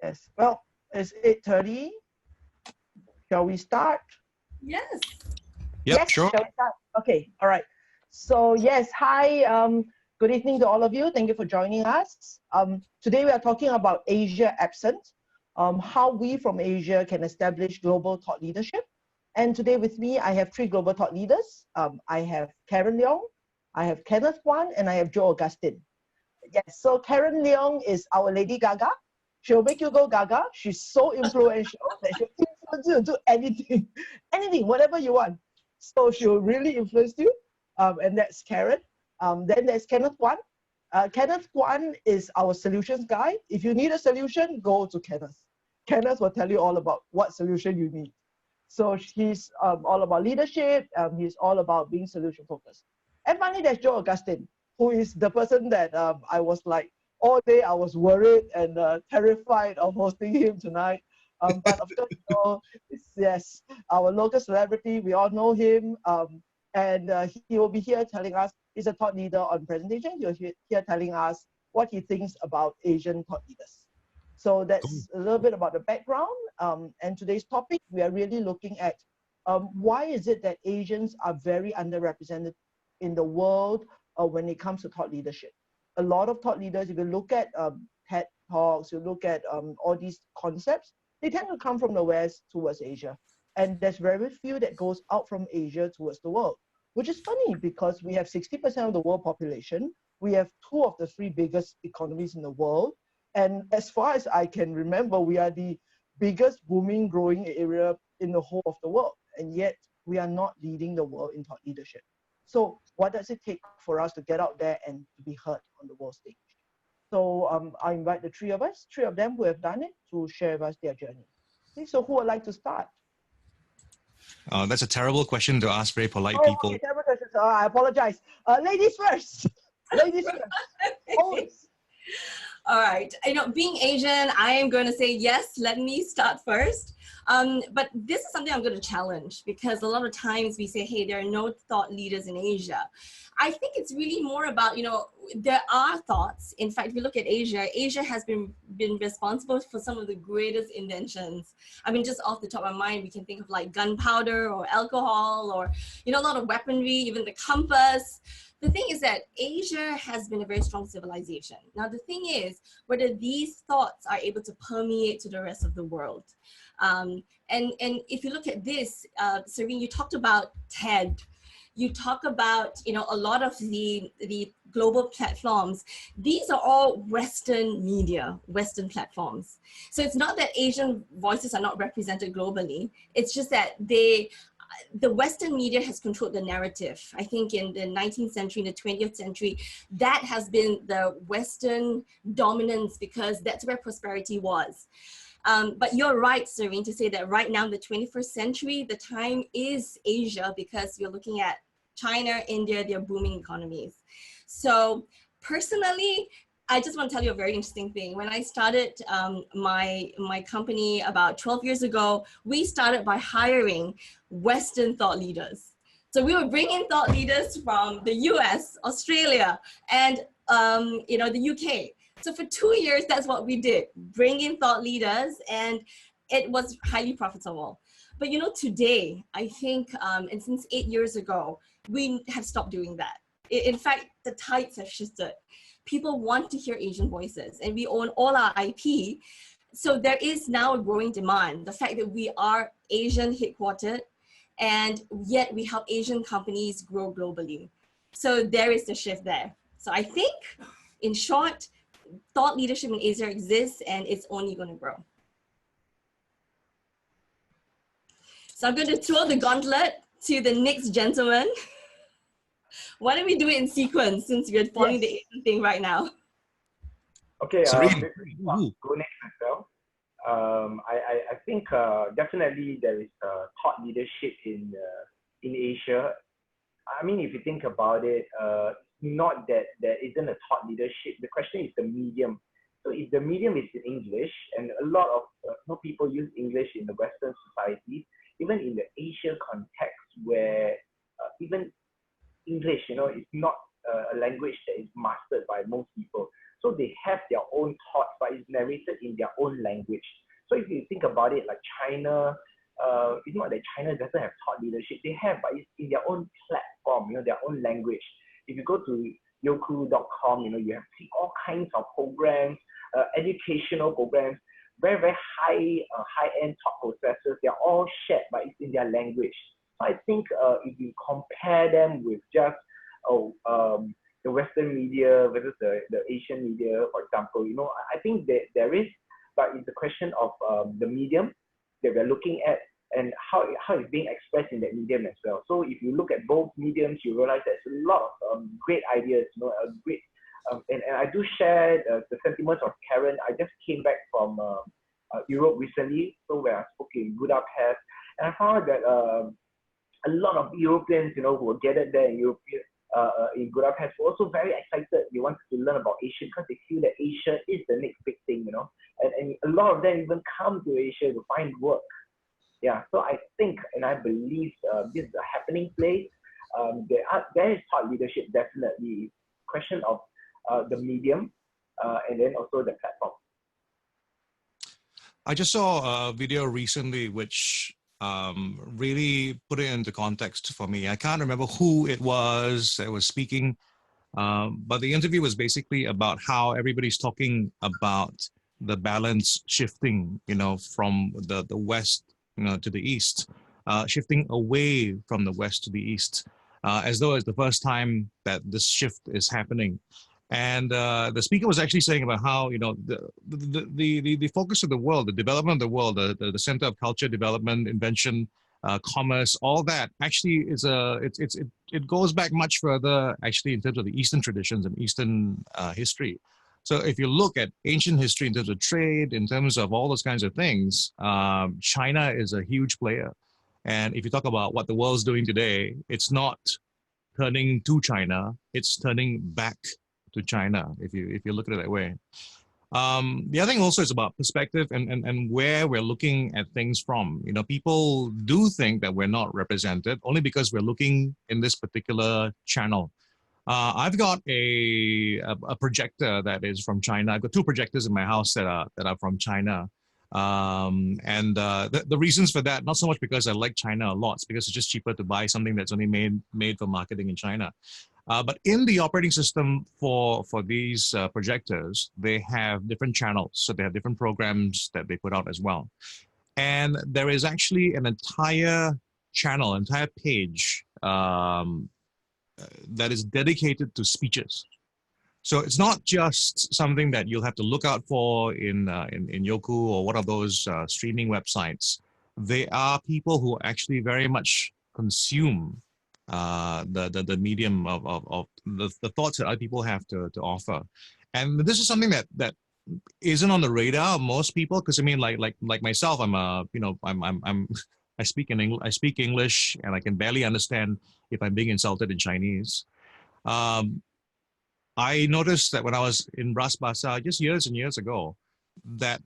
Yes. Well, it's 8:30. Shall we start? Yes. Yep, Yes, sure. shall we start? Okay, all right. So yes, hi, good evening to all of you. Thank you for joining us. Today we are talking about Asia absent, how we from Asia can establish global thought leadership. And today with me, I have three global thought leaders. I have Karen Leong, I have Kenneth Kwan, and I have Joe Augustin. Yes, so Karen Leong is our Lady Gaga. She'll make you go gaga. She's so influential that she'll influence you to do anything, anything, whatever you want. So she'll really influence you. And that's Karen. Then there's Kenneth Kwan. Kenneth Kwan is our solutions guy. If you need a solution, go to Kenneth. Kenneth will tell you all about what solution you need. So he's all about leadership. He's all about being solution focused. And finally, there's Joe Augustin, who is the person that I was like, all day I was worried and terrified of hosting him tonight. But of course, it's, yes, our local celebrity. We all know him. And he will be here telling us, he's a thought leader on presentation. He'll be here telling us what he thinks about Asian thought leaders. So that's a little bit about the background. And today's topic, we are really looking at why is it that Asians are very underrepresented in the world when it comes to thought leadership. A lot of thought leaders, if you look at TED Talks, you look at all these concepts, they tend to come from the West towards Asia. And there's very few that goes out from Asia towards the world, which is funny because we have 60% of the world population. We have two of the three biggest economies in the world. And as far as I can remember, we are the biggest booming, growing area in the whole of the world. And yet we are not leading the world in thought leadership. So what does it take for us to get out there and to be heard on the world stage? So I invite the three of them who have done it to share with us their journey. Okay, so who would like to start? That's a terrible question to ask very polite Oh, people. okay, terrible question. I apologize. Ladies first. Ladies first. Always. All right. Being Asian, I am going to say yes. Let me start first. But this is something I'm going to challenge because a lot of times we say, hey, there are no thought leaders in Asia. I think it's really more about, there are thoughts. In fact, if you look at Asia, Asia has been responsible for some of the greatest inventions. I mean, just off the top of my mind, we can think of like gunpowder or alcohol or, a lot of weaponry, even the compass. The thing is that Asia has been a very strong civilization. Now, the thing is whether these thoughts are able to permeate to the rest of the world. And if you look at this, Serene, you talked about TED. You talk about, a lot of the global platforms. These are all Western media, Western platforms. So it's not that Asian voices are not represented globally. It's just that the Western media has controlled the narrative. I think in the 19th century, in the 20th century, that has been the Western dominance because that's where prosperity was. But you're right, Serene, to say that right now in the 21st century, the time is Asia because you're looking at China, India, they're booming economies. So personally, I just want to tell you a very interesting thing. When I started my company about 12 years ago, we started by hiring Western thought leaders. So we would bring in thought leaders from the US, Australia, and the UK. So for 2 years, that's what we did, bring in thought leaders, and it was highly profitable. But today, I think, and since 8 years ago, we have stopped doing that. In fact, the tides have shifted. People want to hear Asian voices, and we own all our IP. So there is now a growing demand. The fact that we are Asian headquartered, and yet we help Asian companies grow globally. So there is the shift there. So I think, in short, thought leadership in Asia exists, and it's only going to grow. So I'm going to throw the gauntlet to the next gentleman. Why don't we do it in sequence since we're following the Asian thing right now? Okay, Serene. go next as well. I think definitely there is thought leadership in Asia. I mean, if you think about it, not that there isn't a thought leadership. The question is the medium. So if the medium is in English, and a lot of people use English in the Western society, even in the Asia context where even English, is not a language that is mastered by most people. So they have their own thoughts, but it's narrated in their own language. So if you think about it, like China, it's not that China doesn't have thought leadership. They have, but it's in their own platform, their own language. If you go to Youku.com, you have seen all kinds of programs, educational programs, very, very high-end thought processes. They're all shared, but it's in their language. So I think if you compare them with just the Western media versus the Asian media, for example, I think that there is, but it's a question of the medium that we're looking at and how it's being expressed in that medium as well. So if you look at both mediums, you realize there's a lot of great ideas, great. And I do share the sentiments of Karen. I just came back from Europe recently, so where I spoke in Budapest, and I found that a lot of Europeans, who were gathered there in Budapest, were also very excited. They wanted to learn about Asia because they feel that Asia is the next big thing, and a lot of them even come to Asia to find work. Yeah, so I think and I believe this is a happening place. There is thought leadership, definitely. Question of the medium and then also the platform. I just saw a video recently which really put it into context for me. I can't remember who it was that was speaking, but the interview was basically about how everybody's talking about the balance shifting, from the West, to the East, shifting away from the West to the East, as though it's the first time that this shift is happening. And the speaker was actually saying about how the focus of the world, the development of the world, the center of culture, development, invention, commerce, all that actually is it goes back much further actually in terms of the Eastern traditions and Eastern history. So if you look at ancient history in terms of trade, in terms of all those kinds of things, China is a huge player. And if you talk about what the world's doing today, it's not turning to China, it's turning back to China, if you look at it that way. The other thing also is about perspective and where we're looking at things from. People do think that we're not represented only because we're looking in this particular channel. I've got a projector that is from China. I've got two projectors in my house that are from China. The reasons for that, not so much because I like China a lot, it's because it's just cheaper to buy something that's only made for marketing in China. But in the operating system for these projectors, they have different channels. So they have different programs that they put out as well. And there is actually an entire channel, entire page that is dedicated to speeches. So it's not just something that you'll have to look out for in Youku or one of those streaming websites. They are people who actually very much consume the medium of the thoughts that other people have to offer. And this is something that isn't on the radar of most people, because I mean, like myself, I speak English, and I can barely understand if I'm being insulted in Chinese. I noticed that when I was in Bras Basah just years and years ago, that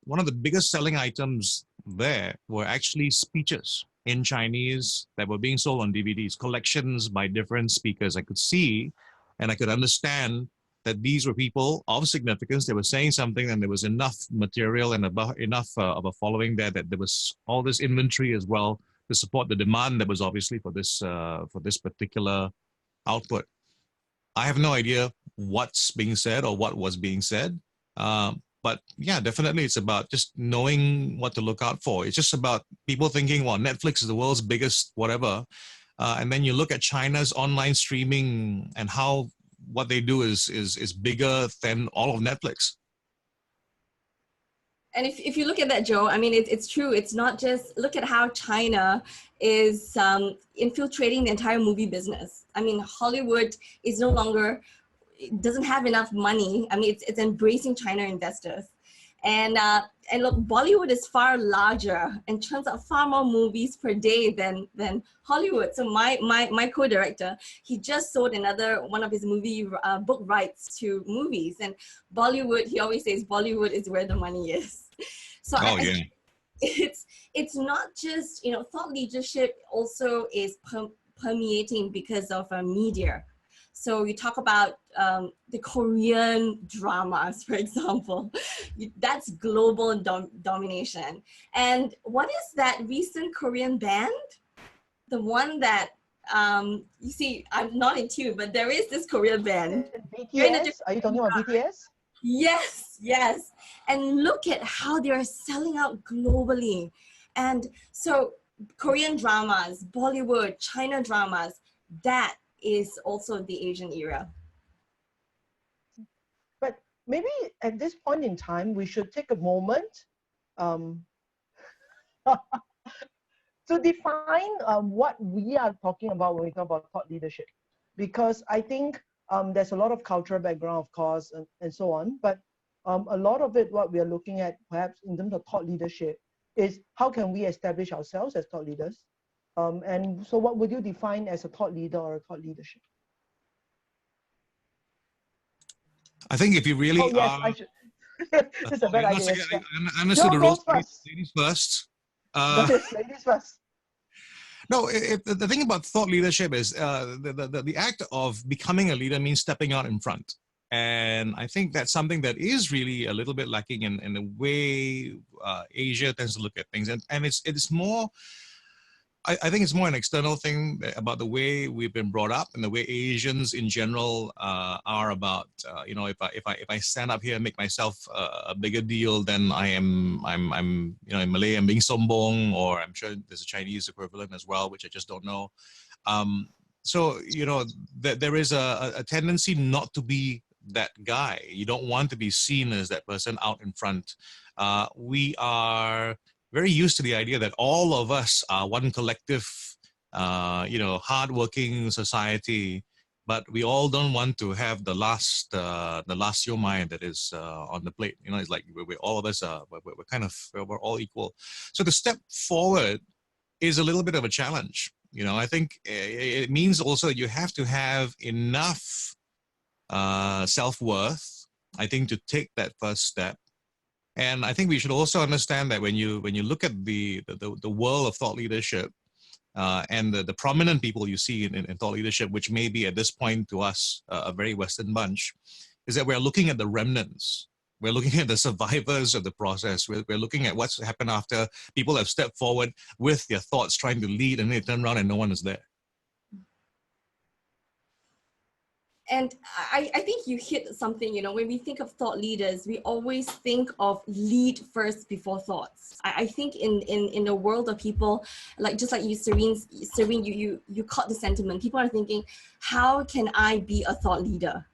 one of the biggest selling items there were actually speeches in Chinese that were being sold on DVDs, collections by different speakers. I could see and I could understand that these were people of significance. They were saying something, and there was enough material and enough of a following there that there was all this inventory as well to support the demand that was obviously for this particular output. I have no idea what's being said or what was being said. But yeah, definitely it's about just knowing what to look out for. It's just about people thinking, well, Netflix is the world's biggest whatever. And then you look at China's online streaming and how what they do is bigger than all of Netflix. And if you look at that, Joe, I mean, it's true. It's not just, look at how China is infiltrating the entire movie business. I mean, Hollywood is no longer, doesn't have enough money. I mean, it's embracing China investors. And look, Bollywood is far larger and churns out far more movies per day than Hollywood. So my co-director, he just sold another one of his movie book rights to movies. And Bollywood, he always says, Bollywood is where the money is. So it's not just, thought leadership also is permeating because of media. So you talk about the Korean dramas, for example. That's global domination. And what is that recent Korean band? The one that, you see, I'm not in tune, but there is this Korean band. BTS? Are you talking about BTS? Yes, yes. And look at how they're selling out globally. And so Korean dramas, Bollywood, China dramas, that is also the Asian era. But maybe at this point in time, we should take a moment to define what we are talking about when we talk about thought leadership. Because I think there's a lot of cultural background, of course, and so on. But a lot of it, what we are looking at, perhaps in terms of thought leadership, is how can we establish ourselves as thought leaders? And so what would you define as a thought leader or a thought leadership? I think if you really Oh, yes, I should. It's a bad idea. I understood the rules. First. Ladies first. Ladies first. No, the thing about thought leadership is the act of becoming a leader means stepping out in front. And I think that's something that is really a little bit lacking in the way Asia tends to look at things. And it's more, I think it's more an external thing about the way we've been brought up and the way Asians in general are about, you know, if I stand up here and make myself a bigger deal, then I'm you know, in Malay I'm being sombong, or I'm sure there's a Chinese equivalent as well, which I just don't know. So, you know, there is a tendency not to be that guy. You don't want to be seen as that person out in front. We are very used to the idea that all of us are one collective, you know, hardworking society, but we all don't want to have the last siomai that is on the plate. You know, it's like we're all of us we're all equal. So the step forward is a little bit of a challenge. You know, I think it means also you have to have enough self-worth, I think, to take that first step. And I think we should also understand that when you look at the world of thought leadership and the prominent people you see in thought leadership, which may be at this point to us a very Western bunch, is that we're looking at the remnants. We're looking at the survivors of the process. We're looking at what's happened after people have stepped forward with their thoughts trying to lead, and they turn around and no one is there. And I think you hit something, you know, when we think of thought leaders, we always think of lead first before thoughts. I think in the world of people, like just like you, Serene, you caught the sentiment. People are thinking, how can I be a thought leader?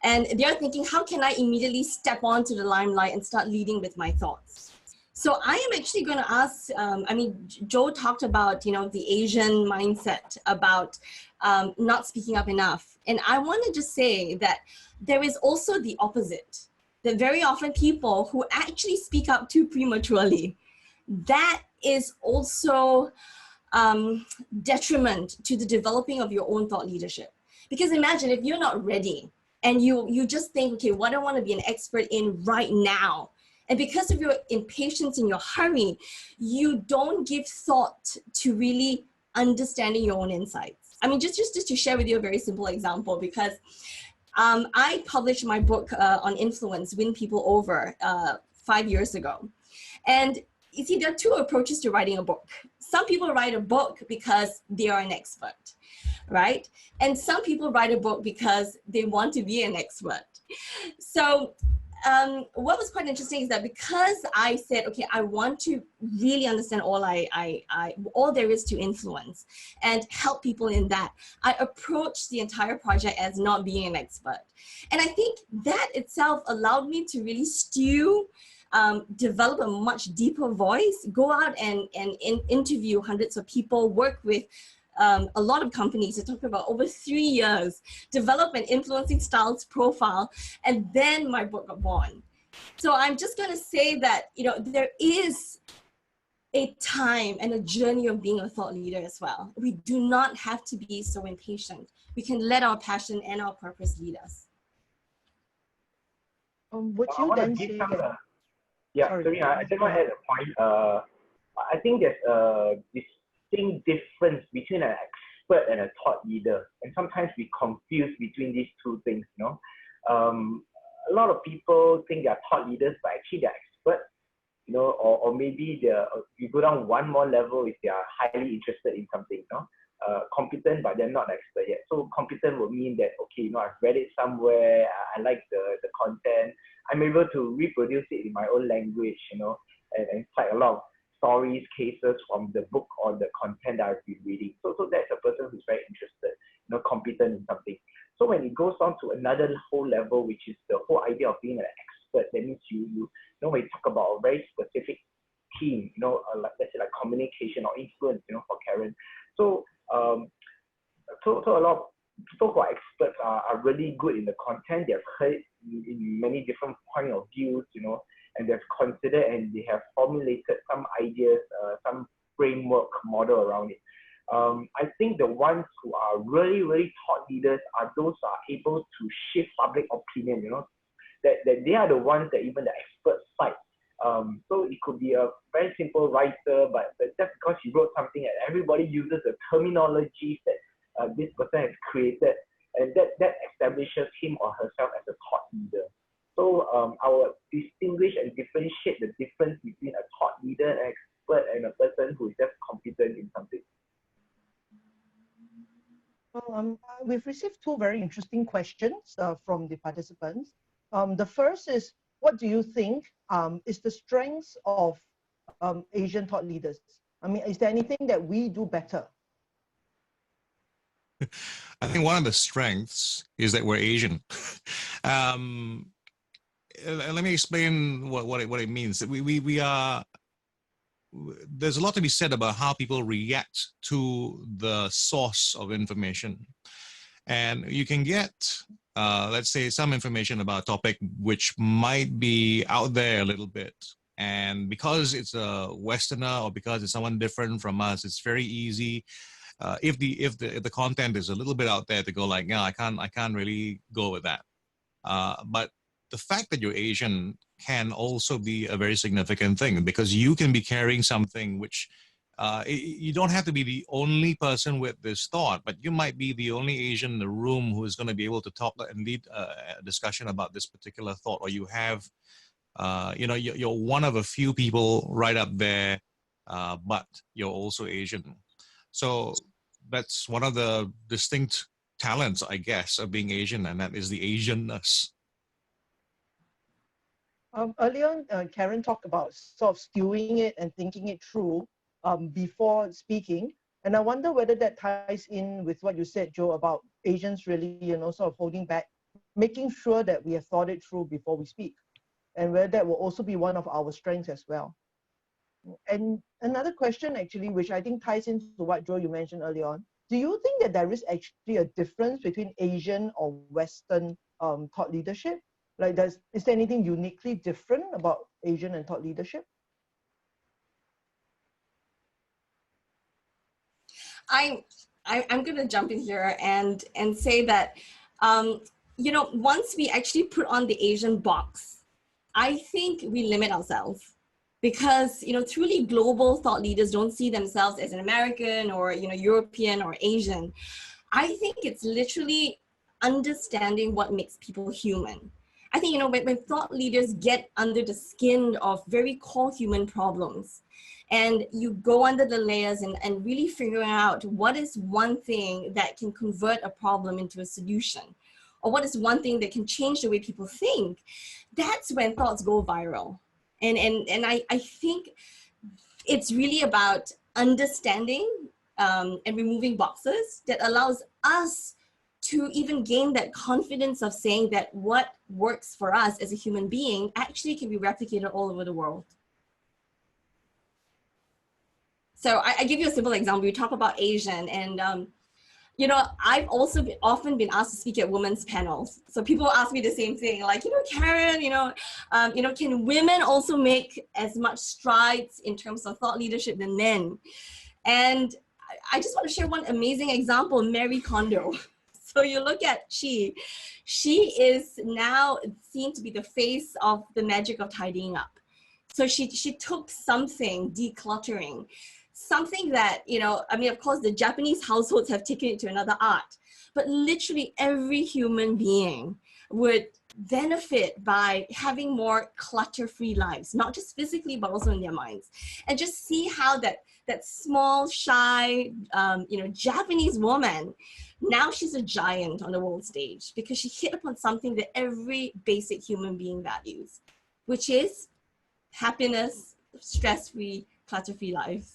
And they're thinking, how can I immediately step onto the limelight and start leading with my thoughts? So I am actually going to ask, I mean, Joe talked about, you know, the Asian mindset about not speaking up enough. And I want to just say that there is also the opposite, that very often people who actually speak up too prematurely, that is also detriment to the developing of your own thought leadership. Because imagine if you're not ready and you just think, okay, what I want to be an expert in right now. And because of your impatience and your hurry, you don't give thought to really understanding your own insights. I mean, just to share with you a very simple example, because I published my book on influence, Win People Over, 5 years ago. And you see, there are two approaches to writing a book. Some people write a book because they are an expert, right? And some people write a book because they want to be an expert. So what was quite interesting is that because I said, okay, I want to really understand all there is to influence and help people in that, I approached the entire project as not being an expert. And I think that itself allowed me to really stew, develop a much deeper voice, go out and interview hundreds of people, work with a lot of companies. I talked about over 3 years, develop an influencing styles profile, and then my book got born. So I'm just going to say that, you know, there is a time and a journey of being a thought leader as well. We do not have to be so impatient. We can let our passion and our purpose lead us. Would you then say that? Yeah, sorry, I just want to add a point. I think there's a distinct difference between an expert and a thought leader. And sometimes we confuse between these two things, you know. A lot of people think they're thought leaders, but actually they're experts, you know, or maybe you go down one more level if they are highly interested in something, you know. Competent, but they're not expert yet. So competent would mean that, okay, you know, I've read it somewhere, I like the content, I'm able to reproduce it in my own language, you know, and cite a lot of stories, cases from the book or the content that I've been reading. So that's a person who's very interested, you know, competent in something. So when it goes on to another whole level, which is the whole idea of being an expert, that means you know, when you talk about a very specific team, you know, like, let's say like communication or influence, you know, for Karen. So a lot of people who are experts are really good in the content. They've heard in many different point of views, you know, and they've considered and they have formulated some ideas, some framework model around it. I think the ones who are really, really thought leaders are those who are able to shift public opinion, you know, that they are the ones that even the experts cite. So it could be a very simple writer, but just because he wrote something and everybody uses the terminology that this person has created, and that establishes him or herself as a thought leader. So I will distinguish and differentiate the difference between a thought leader, an expert, and a person who is just competent in something. Well, we've received two very interesting questions from the participants. The first is, what do you think is the strengths of Asian thought leaders? I mean, is there anything that we do better? I think one of the strengths is that we're Asian. Let me explain what it means. We are. There's a lot to be said about how people react to the source of information, and you can get, let's say, some information about a topic which might be out there a little bit, and because it's a Westerner or because it's someone different from us, it's very easy. If the content is a little bit out there, to go like, no, I can't really go with that. But the fact that you're Asian can also be a very significant thing, because you can be carrying something which you don't have to be the only person with this thought, but you might be the only Asian in the room who is going to be able to talk and lead a discussion about this particular thought, or you have, you know, you're one of a few people right up there, but you're also Asian. So that's one of the distinct talents, I guess, of being Asian, and that is the Asianness. Earlier on, Karen talked about sort of stewing it and thinking it through before speaking. And I wonder whether that ties in with what you said, Joe, about Asians really, you know, sort of holding back, making sure that we have thought it through before we speak, and whether that will also be one of our strengths as well. And another question, actually, which I think ties into what, Joe, you mentioned earlier on, do you think that there is actually a difference between Asian or Western thought leadership? Like, is there anything uniquely different about Asian and thought leadership? I'm going to jump in here and say that, you know, once we actually put on the Asian box, I think we limit ourselves, because, you know, truly global thought leaders don't see themselves as an American or, you know, European or Asian. I think it's literally understanding what makes people human. I think, you know, when thought leaders get under the skin of very core human problems, and you go under the layers and really figure out what is one thing that can convert a problem into a solution, or what is one thing that can change the way people think, that's when thoughts go viral. And I think it's really about understanding and removing boxes that allows us to even gain that confidence of saying that what works for us as a human being actually can be replicated all over the world. So I give you a simple example. You talk about Asian, and you know, I've also often been asked to speak at women's panels. So people ask me the same thing, like, you know, Karen, you know, can women also make as much strides in terms of thought leadership than men? And I just want to share one amazing example, Marie Kondo. So you look at she is now seen to be the face of the magic of tidying up. So she took something, decluttering, something that, you know, I mean, of course, the Japanese households have taken it to another art, but literally every human being would benefit by having more clutter-free lives, not just physically, but also in their minds. And just see how that small, shy, you know, Japanese woman, now she's a giant on the world stage because she hit upon something that every basic human being values, which is happiness, stress-free, clutter-free life.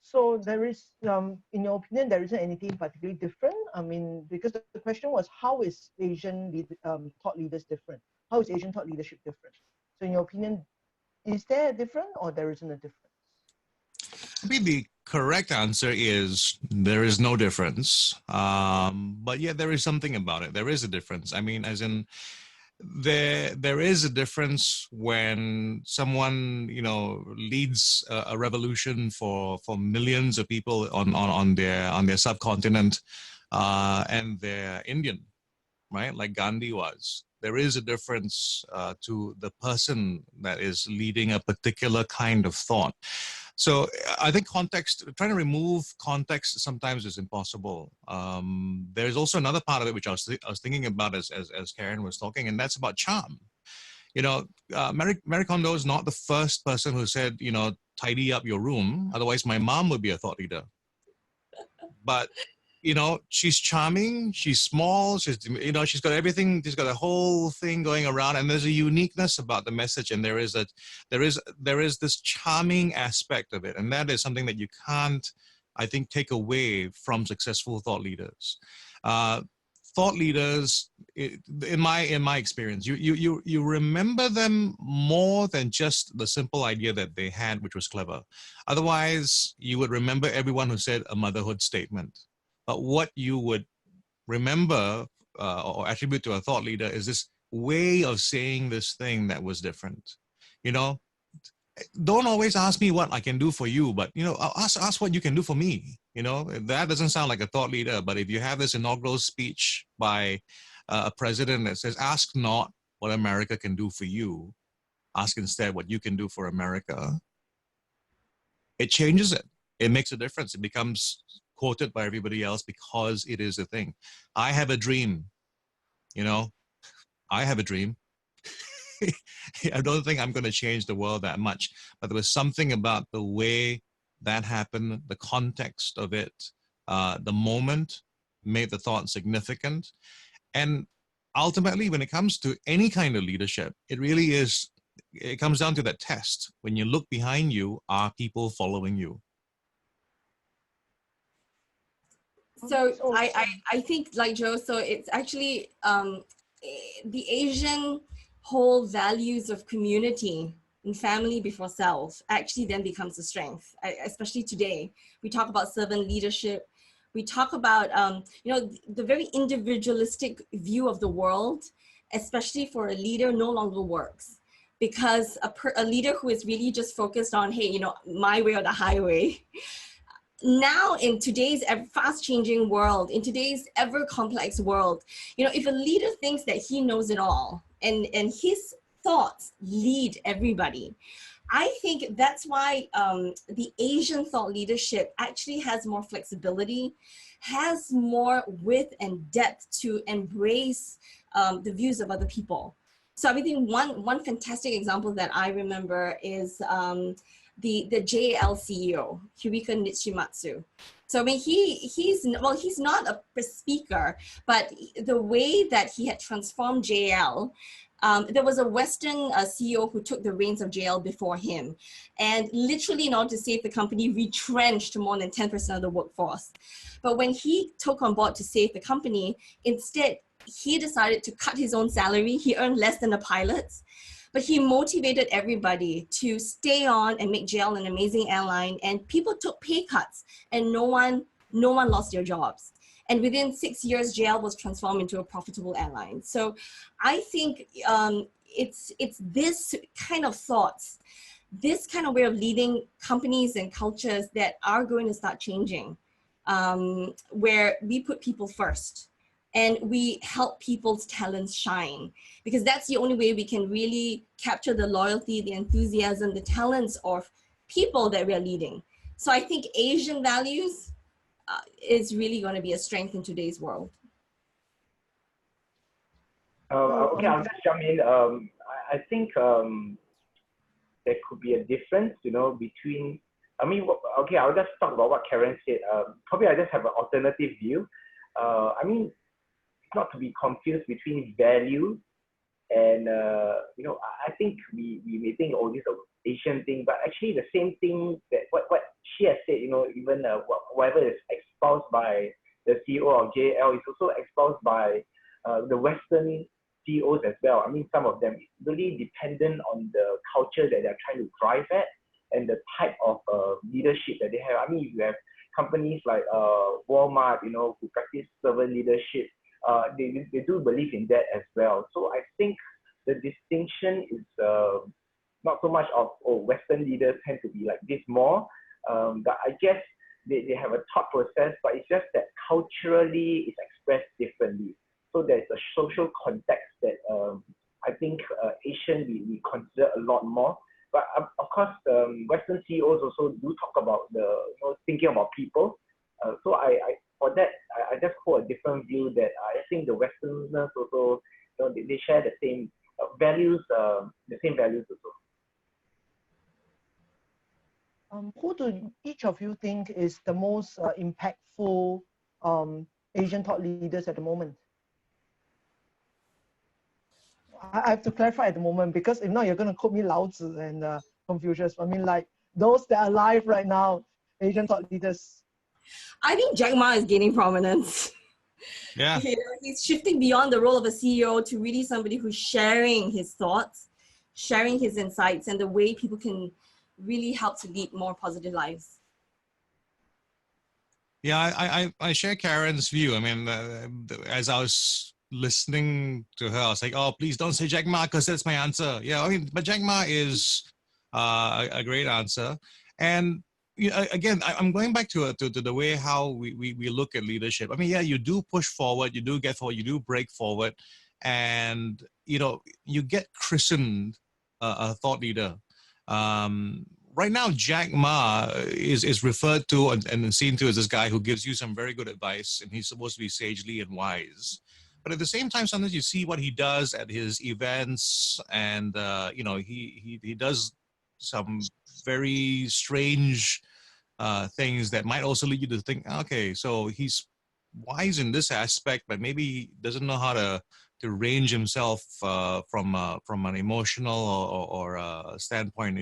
So there is, in your opinion, there isn't anything particularly different? I mean, because the question was, how is Asian thought leaders different? How is Asian thought leadership different? So in your opinion, is there a difference or there isn't a difference? I mean, the correct answer is there is no difference. But yeah, there is something about it. There is a difference. I mean, as in, there is a difference when someone, you know, leads a revolution for millions of people on their subcontinent, and they're Indian, right? Like Gandhi was. There is a difference to the person that is leading a particular kind of thought. So I think context, trying to remove context sometimes is impossible. There's also another part of it which I was thinking about as Karen was talking, and that's about charm. You know, Marie Kondo is not the first person who said, you know, tidy up your room. Otherwise, my mom would be a thought leader. But you know, she's charming, she's small, she's, you know, she's got everything, she's got a whole thing going around, and there's a uniqueness about the message, and there is this charming aspect of it, and that is something that you can't, I think, take away from successful thought leaders. Thought leaders, in my experience, you remember them more than just the simple idea that they had, which was clever. Otherwise, you would remember everyone who said a motherhood statement. But what you would remember or attribute to a thought leader is this way of saying this thing that was different. You know, don't always ask me what I can do for you, but, you know, ask what you can do for me. You know, that doesn't sound like a thought leader, but if you have this inaugural speech by a president that says, ask not what America can do for you, ask instead what you can do for America, it changes it. It makes a difference. It becomes quoted by everybody else because it is a thing. I have a dream, you know, I have a dream. I don't think I'm going to change the world that much, but there was something about the way that happened, the context of it, the moment made the thought significant. And ultimately, when it comes to any kind of leadership, it really is, it comes down to that test. When you look behind you, are people following you? So I think, like Joe, so it's actually the Asian whole values of community and family before self actually then becomes a strength, especially today. We talk about servant leadership. We talk about, you know, the very individualistic view of the world, especially for a leader, no longer works. Because a leader who is really just focused on, hey, you know, my way or the highway. Now in today's fast changing world, in today's ever complex world, you know, if a leader thinks that he knows it all and his thoughts lead everybody, I think that's why the Asian thought leadership actually has more flexibility, has more width and depth to embrace the views of other people. So I think one fantastic example that I remember is the JL CEO, Kiriko Nishimatsu. So I mean, he's not a speaker, but the way that he had transformed JL, there was a Western CEO who took the reins of JL before him, and literally in order to save the company, retrenched more than 10% of the workforce. But when he took on board to save the company, instead, he decided to cut his own salary. He earned less than the pilots. But he motivated everybody to stay on and make JL an amazing airline. And people took pay cuts and no one lost their jobs. And within 6 years, JL was transformed into a profitable airline. So I think it's this kind of thoughts, this kind of way of leading companies and cultures that are going to start changing, where we put people first. and we help people's talents shine, because that's the only way we can really capture the loyalty, the enthusiasm, the talents of people that we are leading. So I think Asian values is really going to be a strength in today's world. Okay, I'll just jump in. I think there could be a difference, between, okay, I'll just talk about what Karen said. Probably I just have an alternative view. Not to be confused between value and, I think we may think, oh, this is an Asian thing, but actually the same thing that what she has said, even whatever is espoused by the CEO of JL is also espoused by the Western CEOs as well. Some of them, it's really dependent on the culture that they're trying to drive at and the type of leadership that they have. If you have companies like Walmart, who practice servant leadership, they do believe in that as well. So I think the distinction is not so much of, Western leaders tend to be like this more, but I guess they have a thought process, but it's just that culturally it's expressed differently. So there's a social context that I think Asian we consider a lot more. But of course, Western CEOs also do talk about the thinking about people. So for that I just hold a different view, that I think the Westerners also they share the same values, also. Who do each of you think is the most impactful Asian thought leaders at the moment? I have to clarify at the moment, because if not, you're going to quote me Lao Tzu and Confucius. Like those that are alive right now, Asian thought leaders. I think Jack Ma is gaining prominence. Yeah. He's shifting beyond the role of a CEO to really somebody who's sharing his thoughts, sharing his insights, and the way people can really help to lead more positive lives. Yeah, I share Karen's view. As I was listening to her, I was like, oh, please don't say Jack Ma, because that's my answer. Yeah, but Jack Ma is a great answer. And again, I'm going back to the way how we look at leadership. Yeah, you do push forward, you do get forward, you do break forward, and you get christened a thought leader. Right now, Jack Ma is referred to and seen to as this guy who gives you some very good advice, and he's supposed to be sagely and wise. But at the same time, sometimes you see what he does at his events, and he does some very strange things that might also lead you to think, okay, so he's wise in this aspect, but maybe he doesn't know how to range himself from an emotional or standpoint.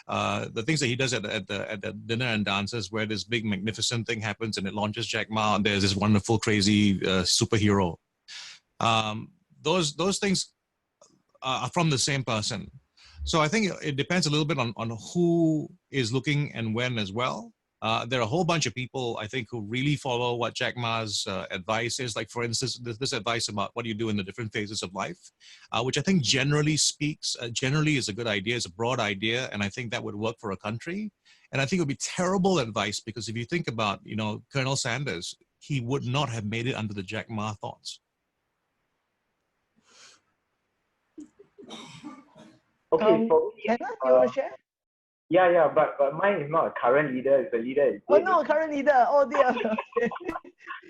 The things that he does at the dinner and dances, where this big magnificent thing happens and it launches Jack Ma, and there's this wonderful crazy superhero. Those things are from the same person. So I think it depends a little bit on who is looking and when as well. There are a whole bunch of people, I think, who really follow what Jack Ma's advice is. Like, for instance, this advice about what you do in the different phases of life, which I think generally is a good idea. It's a broad idea, and I think that would work for a country. And I think it would be terrible advice, because if you think about, Colonel Sanders, he would not have made it under the Jack Ma thoughts. Okay, for me, Kenneth, you want to share? Yeah, but mine is not a current leader, it's a leader. Oh, no, current leader. Oh, dear. Okay.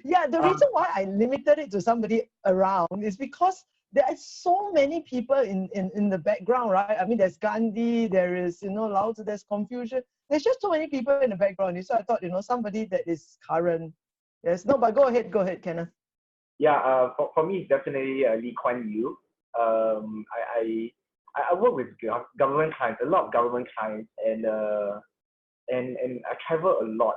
Yeah, the reason why I limited it to somebody around is because there are so many people in the background, right? There's Gandhi, there is, Lao Tzu, there's Confucius. There's just so many people in the background. So I thought, somebody that is current. Yes, no, but go ahead, Kenneth. Yeah, for me, it's definitely Lee Kuan Yew. I work with government clients, a lot of government clients, and I travel a lot.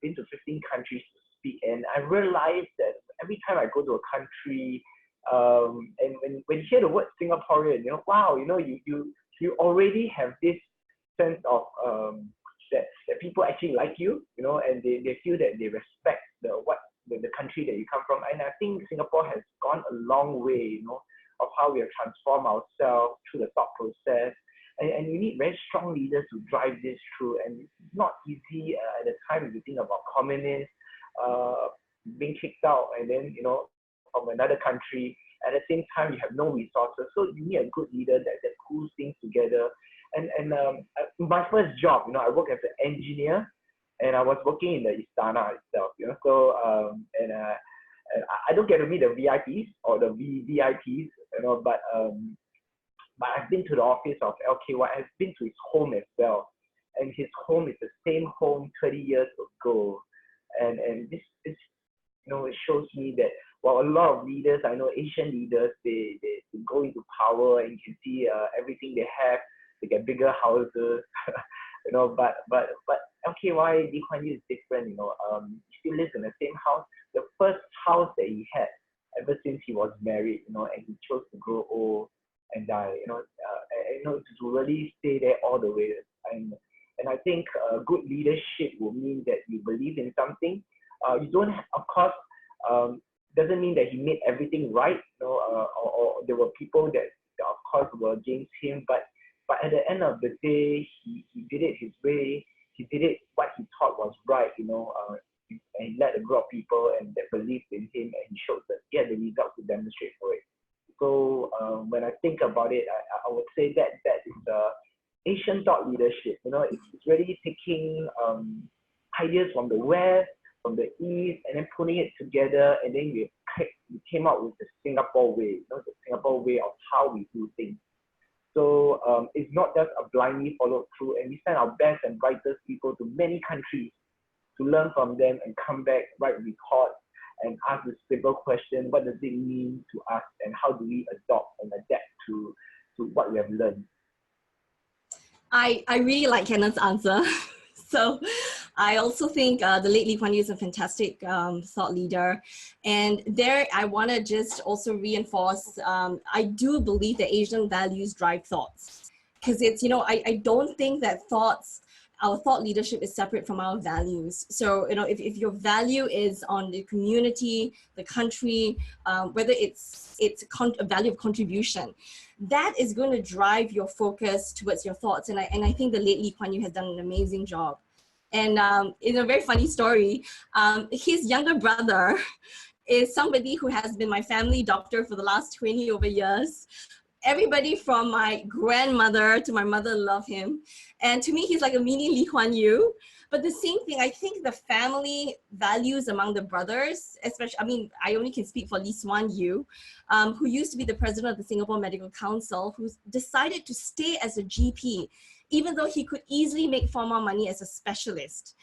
Been to 15 countries to speak, and I realized that every time I go to a country, and when you hear the word Singaporean, wow, you already have this sense of that people actually like you, and they feel that they respect the country that you come from. And I think Singapore has gone a long way, of how we have transformed ourselves through the thought process. And you need very strong leaders to drive this through. And it's not easy at the time if you think about communists being kicked out, and then, from another country. At the same time, you have no resources. So you need a good leader that pulls things together. And my first job, I worked as an engineer, and I was working in the Istana itself. So and I don't get to meet the VIPs or the VVIPs, but I've been to the office of LKY. I've been to his home as well, and his home is the same home 30 years ago. And this it shows me that while a lot of leaders, I know Asian leaders, they go into power, and you can see everything they have. They get bigger houses, but LKY Lee Kuan Yew is different. He still lives in the same house. The first house that he had ever since he was married, and he chose to grow old and die, to really stay there all the way. And I think good leadership will mean that you believe in something. You don't, of course, doesn't mean that he made everything right, or there were people that of course were against him, but at the end of the day, he did it his way. He did it what he thought was right, and he led a group of people and that believed in him, and he showed that he had the results to demonstrate for it. So when I think about it, I would say that is Asian thought leadership. It's really taking ideas from the West, from the East, and then putting it together, and then we came up with the Singapore way, the Singapore way of how we do things. So it's not just a blindly followed through, and we send our best and brightest people to many countries to learn from them and come back, write reports, and ask the simple question: what does it mean to us, and how do we adopt and adapt to what we have learned? I really like Kenneth's answer. So I also think the late Lee Kuan Yew is a fantastic thought leader. And there I want to just also reinforce, I do believe that Asian values drive thoughts. Because it's, I don't think that our thought leadership is separate from our values. So, if your value is on the community, the country, whether it's a value of contribution, that is going to drive your focus towards your thoughts. And I think the late Lee Kuan Yew has done an amazing job. And in a very funny story, his younger brother is somebody who has been my family doctor for the last 20 over years. Everybody from my grandmother to my mother love him. And to me, he's like a mini Lee Kuan Yew. But the same thing, I think the family values among the brothers, especially, I only can speak for Lee Swan Yew, who used to be the president of the Singapore Medical Council, who decided to stay as a GP, even though he could easily make far more money as a specialist.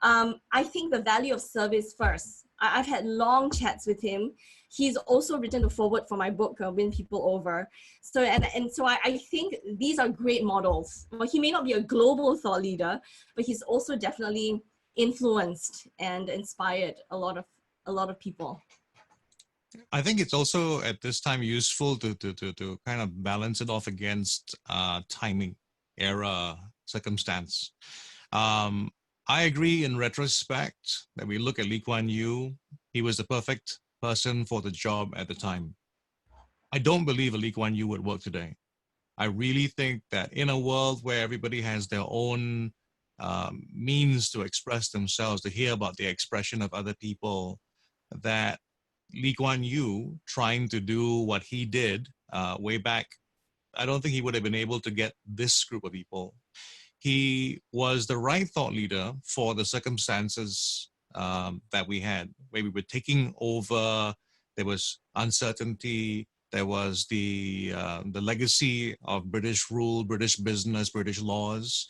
I think the value of service first. I've had long chats with him. He's also written a foreword for my book, Win People Over. So I think these are great models. Well, he may not be a global thought leader, but he's also definitely influenced and inspired a lot of people. I think it's also at this time useful to kind of balance it off against timing, era, circumstance. I agree in retrospect that we look at Lee Kuan Yew, he was the perfect person for the job at the time. I don't believe a Lee Kuan Yew would work today. I really think that in a world where everybody has their own means to express themselves, to hear about the expression of other people, that Lee Kuan Yew trying to do what he did way back, I don't think he would have been able to get this group of people. He was the right thought leader for the circumstances that we had, where we were taking over. There was uncertainty. There was the legacy of British rule, British business, British laws.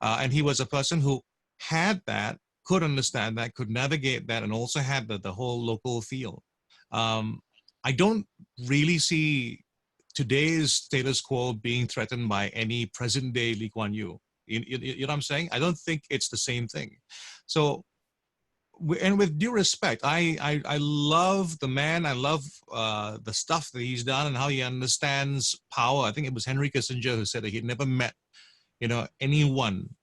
And he was a person who had that, could understand that, could navigate that, and also had the whole local feel. I don't really see today's status quo being threatened by any present day Lee Kuan Yew. You know what I'm saying? I don't think it's the same thing. So, and with due respect, I love the man. I love the stuff that he's done and how he understands power. I think it was Henry Kissinger who said that he'd never met, anyone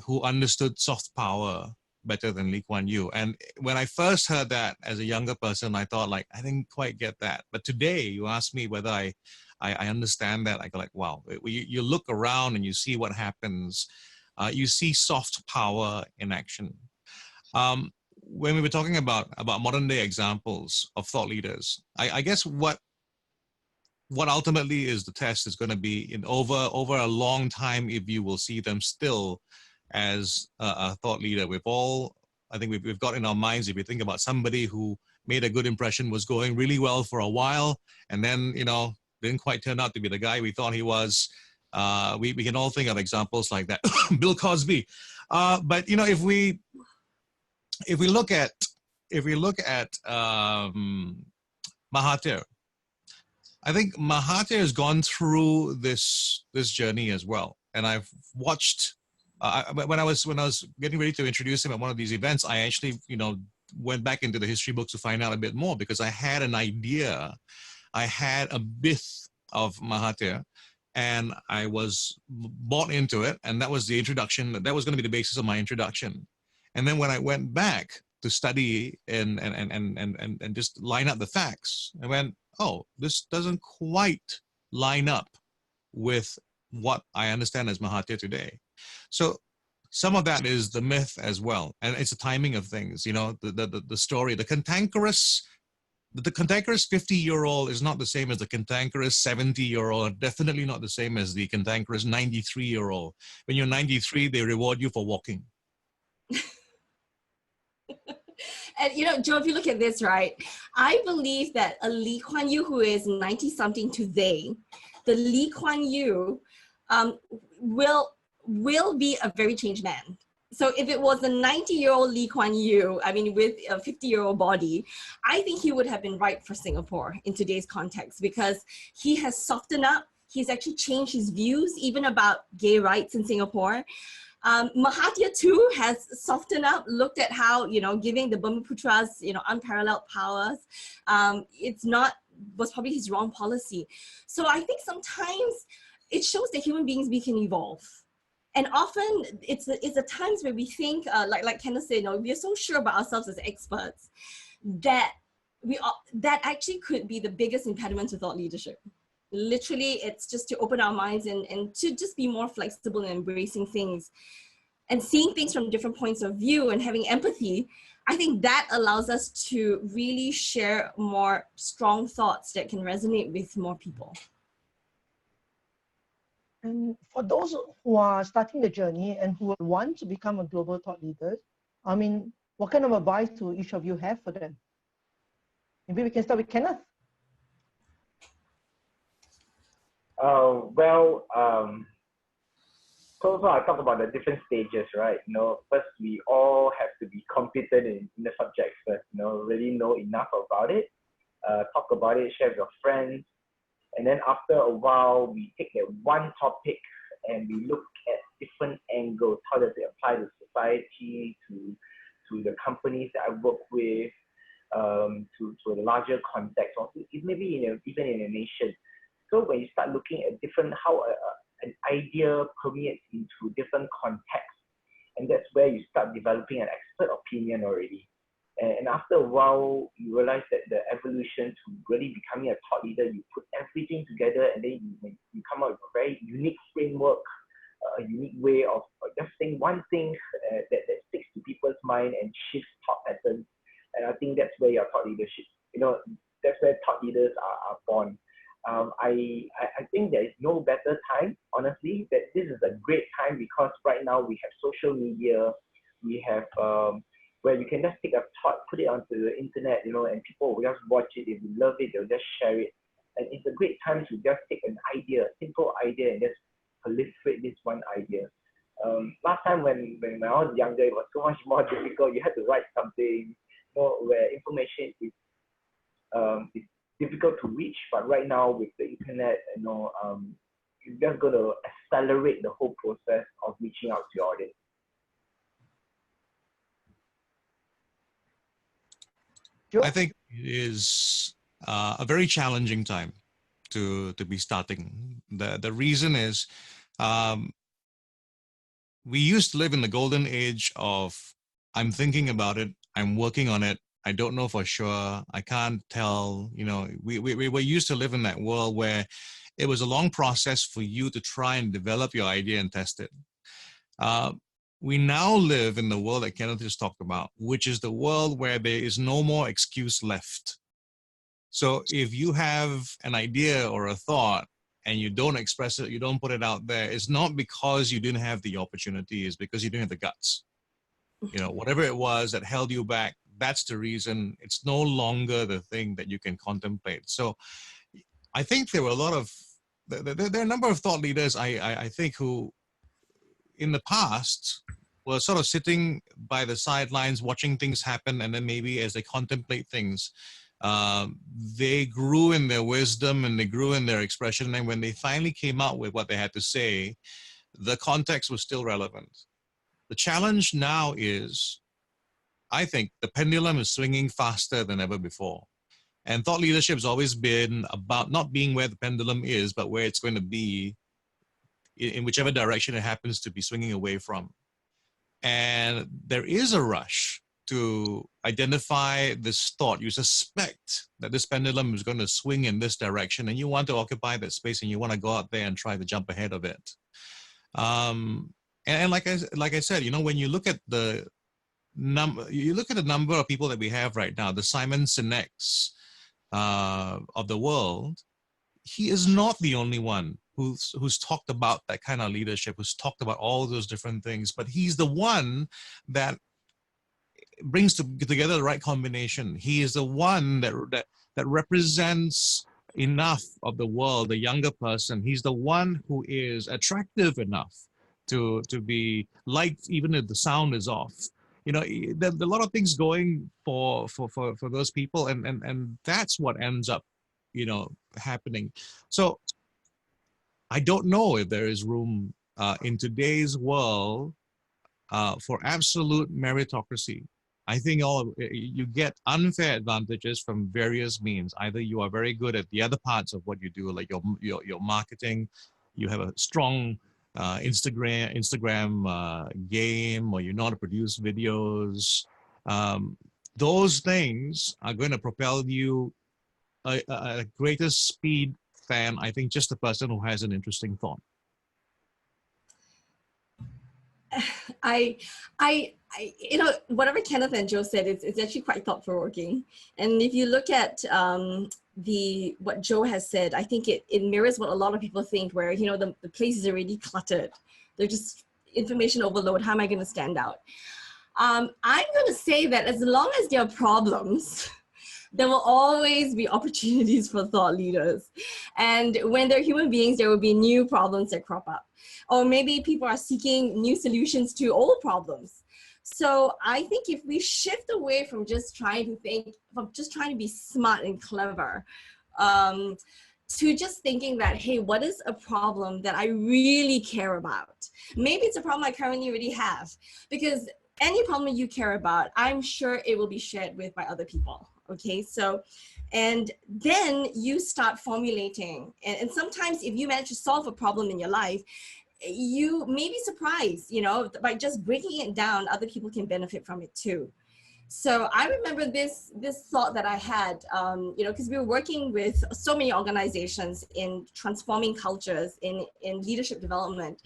who understood soft power better than Lee Kuan Yew. And when I first heard that as a younger person, I thought I didn't quite get that. But today, you ask me whether I understand that. I go wow. You look around and you see what happens. You see soft power in action. when we were talking about modern day examples of thought leaders, I guess what ultimately is the test is going to be in over a long time if you will see them still as a thought leader. I think we've got in our minds, if you think about somebody who made a good impression, was going really well for a while, and then, didn't quite turn out to be the guy we thought he was. We can all think of examples like that. Bill Cosby. But if we look at Mahathir, I think Mahathir has gone through this journey as well, and I've watched. When I was getting ready to introduce him at one of these events, I actually went back into the history books to find out a bit more, because I had an idea, I had a myth of Mahathir, and I was bought into it, and that was the introduction. That was going to be the basis of my introduction. And then when I went back to study and just line up the facts, I went, oh, this doesn't quite line up with what I understand as Mahathir today. So some of that is the myth as well, and it's the timing of things. The story, the cantankerous 50-year-old is not the same as the cantankerous 70-year-old. Definitely not the same as the cantankerous 93-year-old. When you're 93, they reward you for walking. And Joe, if you look at this, right, I believe that a Lee Kuan Yew who is 90-something today, the Lee Kuan Yew will be a very changed man. So if it was a 90-year-old Lee Kuan Yew, with a 50-year-old body, I think he would have been right for Singapore in today's context, because he has softened up. He's actually changed his views, even about gay rights in Singapore. Mahathir too has softened up, looked at how, giving the Brahmaputras, unparalleled powers, was probably his wrong policy. So I think sometimes it shows that human beings, we can evolve. And often it's the times where we think, like Kenneth said, we are so sure about ourselves as experts that that actually could be the biggest impediment to thought leadership. Literally, it's just to open our minds and to just be more flexible in embracing things and seeing things from different points of view and having empathy. I think that allows us to really share more strong thoughts that can resonate with more people. And for those who are starting the journey and who want to become a global thought leader, what kind of advice do each of you have for them? Maybe we can start with Kenneth. So I talk about the different stages, right? First we all have to be competent in the subject first, really know enough about it, talk about it, share with your friends. And then after a while, we take that one topic and we look at different angles. How does it apply to society, to the companies that I work with, to the larger context, or maybe even in a nation. So when you start looking at how an idea permeates into different contexts, and that's where you start developing an expert opinion already. And after a while, you realize that the evolution to really becoming a thought leader, you put everything together, and then you come up with a very unique framework, a unique way of just saying one thing that sticks to people's mind and shifts thought patterns. And I think that's where your thought leadership, that's where thought leaders are born. I think there is no better time, honestly, that this is a great time, because right now we have social media, we have where you can just take a thought, put it onto the internet, and people will just watch it. If they love it, they'll just share it. And it's a great time to just take an idea, a simple idea, and just proliferate this one idea. Last time when I was younger, it was so much more difficult. You had to write something, where information is difficult to reach. But right now with the internet, you're just going to accelerate the whole process of reaching out to your audience. I think it is a very challenging time to be starting. The reason is we used to live in the golden age of I'm thinking about it, I'm working on it, I don't know for sure, I can't tell. We were used to live in that world where it was a long process for you to try and develop your idea and test it. we now live in the world that Kenneth just talked about, which is the world where there is no more excuse left. So if you have an idea or a thought and you don't express it, you don't put it out there, it's not because you didn't have the opportunity, it's because you didn't have the guts. You know, whatever it was that held you back, that's the reason. It's no longer the thing that you can contemplate. So I think there were a lot of, there are a number of thought leaders, I think, who in the past were sort of sitting by the sidelines watching things happen, and then maybe as they contemplate things, they grew in their wisdom and they grew in their expression, and when they finally came out with what they had to say, the context was still relevant. The challenge now is, I think, the pendulum is swinging faster than ever before. And thought leadership has always been about not being where the pendulum is, but where it's going to be in whichever direction it happens to be swinging away from. And there is a rush to identify this thought. You suspect that this pendulum is going to swing in this direction, and you want to occupy that space, and you want to go out there and try to jump ahead of it. And like I said, you know, when you look at the number of people that we have right now, the Simon Sineks of the world, he is not the only one who's talked about that kind of leadership, who's talked about all those different things, but he's the one that brings together the right combination. He is the one that represents enough of the world, the younger person. He's the one who is attractive enough to be liked, even if the sound is off. You know, there's a lot of things going for those people, and that's what ends up, you know, happening. So I don't know if there is room in today's world for absolute meritocracy. I think you get unfair advantages from various means. Either you are very good at the other parts of what you do, like your marketing, you have a strong Instagram game, or you know how to produce videos. Those things are going to propel you a greater speed than, I think, just a person who has an interesting thought. You know, whatever Kenneth and Joe said, it's actually quite thought-provoking. And if you look at what Joe has said, I think it mirrors what a lot of people think, where, you know, the place is already cluttered. They're just information overload. How am I going to stand out? I'm going to say that as long as there are problems, there will always be opportunities for thought leaders. And when they're human beings, there will be new problems that crop up. Or maybe people are seeking new solutions to old problems. So I think if we shift away from just trying to be smart and clever, to just thinking that, hey, what is a problem that I really care about? Maybe it's a problem I currently already have, because any problem you care about, I'm sure it will be shared with by other people. Okay, so, and then you start formulating, and sometimes if you manage to solve a problem in your life, you may be surprised, you know, by just breaking it down, other people can benefit from it too. So I remember this thought that I had, you know, because we were working with so many organizations in transforming cultures, in leadership development.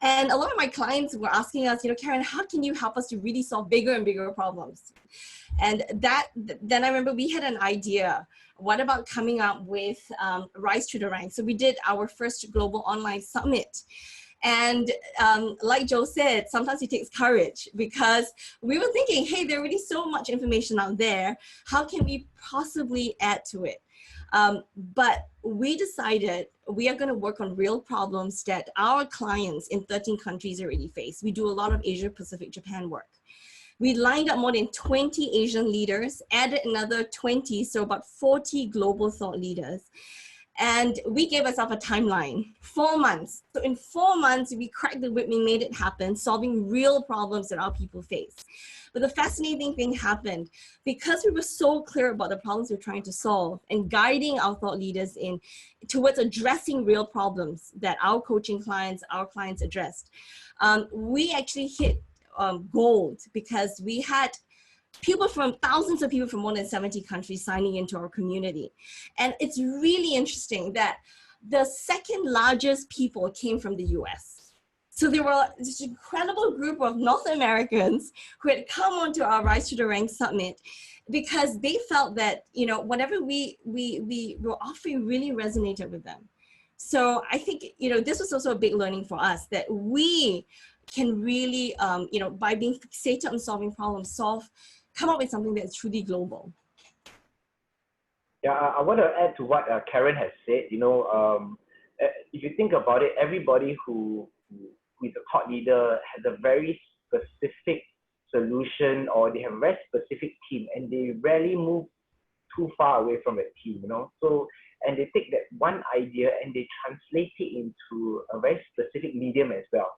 And a lot of my clients were asking us, you know, Karen, how can you help us to really solve bigger and bigger problems? And then I remember we had an idea. What about coming up with Rise to the Ranks? So we did our first global online summit. And like Joe said, sometimes it takes courage, because we were thinking, hey, there's already so much information out there. How can we possibly add to it? But we decided we are going to work on real problems that our clients in 13 countries already face. We do a lot of Asia, Pacific, Japan work. We lined up more than 20 Asian leaders, added another 20, so about 40 global thought leaders. And we gave ourselves a timeline, 4 months. So in 4 months, we cracked the whip, we made it happen, solving real problems that our people face. But the fascinating thing happened, because we were so clear about the problems we're trying to solve and guiding our thought leaders towards addressing real problems that our coaching clients, our clients addressed. We actually hit gold, because we had thousands of people from more than 70 countries signing into our community. And it's really interesting that the second largest people came from the US. So there were this incredible group of North Americans who had come onto our Rise to the Ranks Summit because they felt that, you know, whatever we were offering really resonated with them. So I think, you know, this was also a big learning for us, that we can really, you know, by being fixated on solving problems, come up with something that's truly global. Yeah, I want to add to what Karen has said. You know, if you think about it, everybody who is a thought leader has a very specific solution, or they have a very specific team, and they rarely move too far away from a team, you know. So, and they take that one idea and they translate it into a very specific medium as well.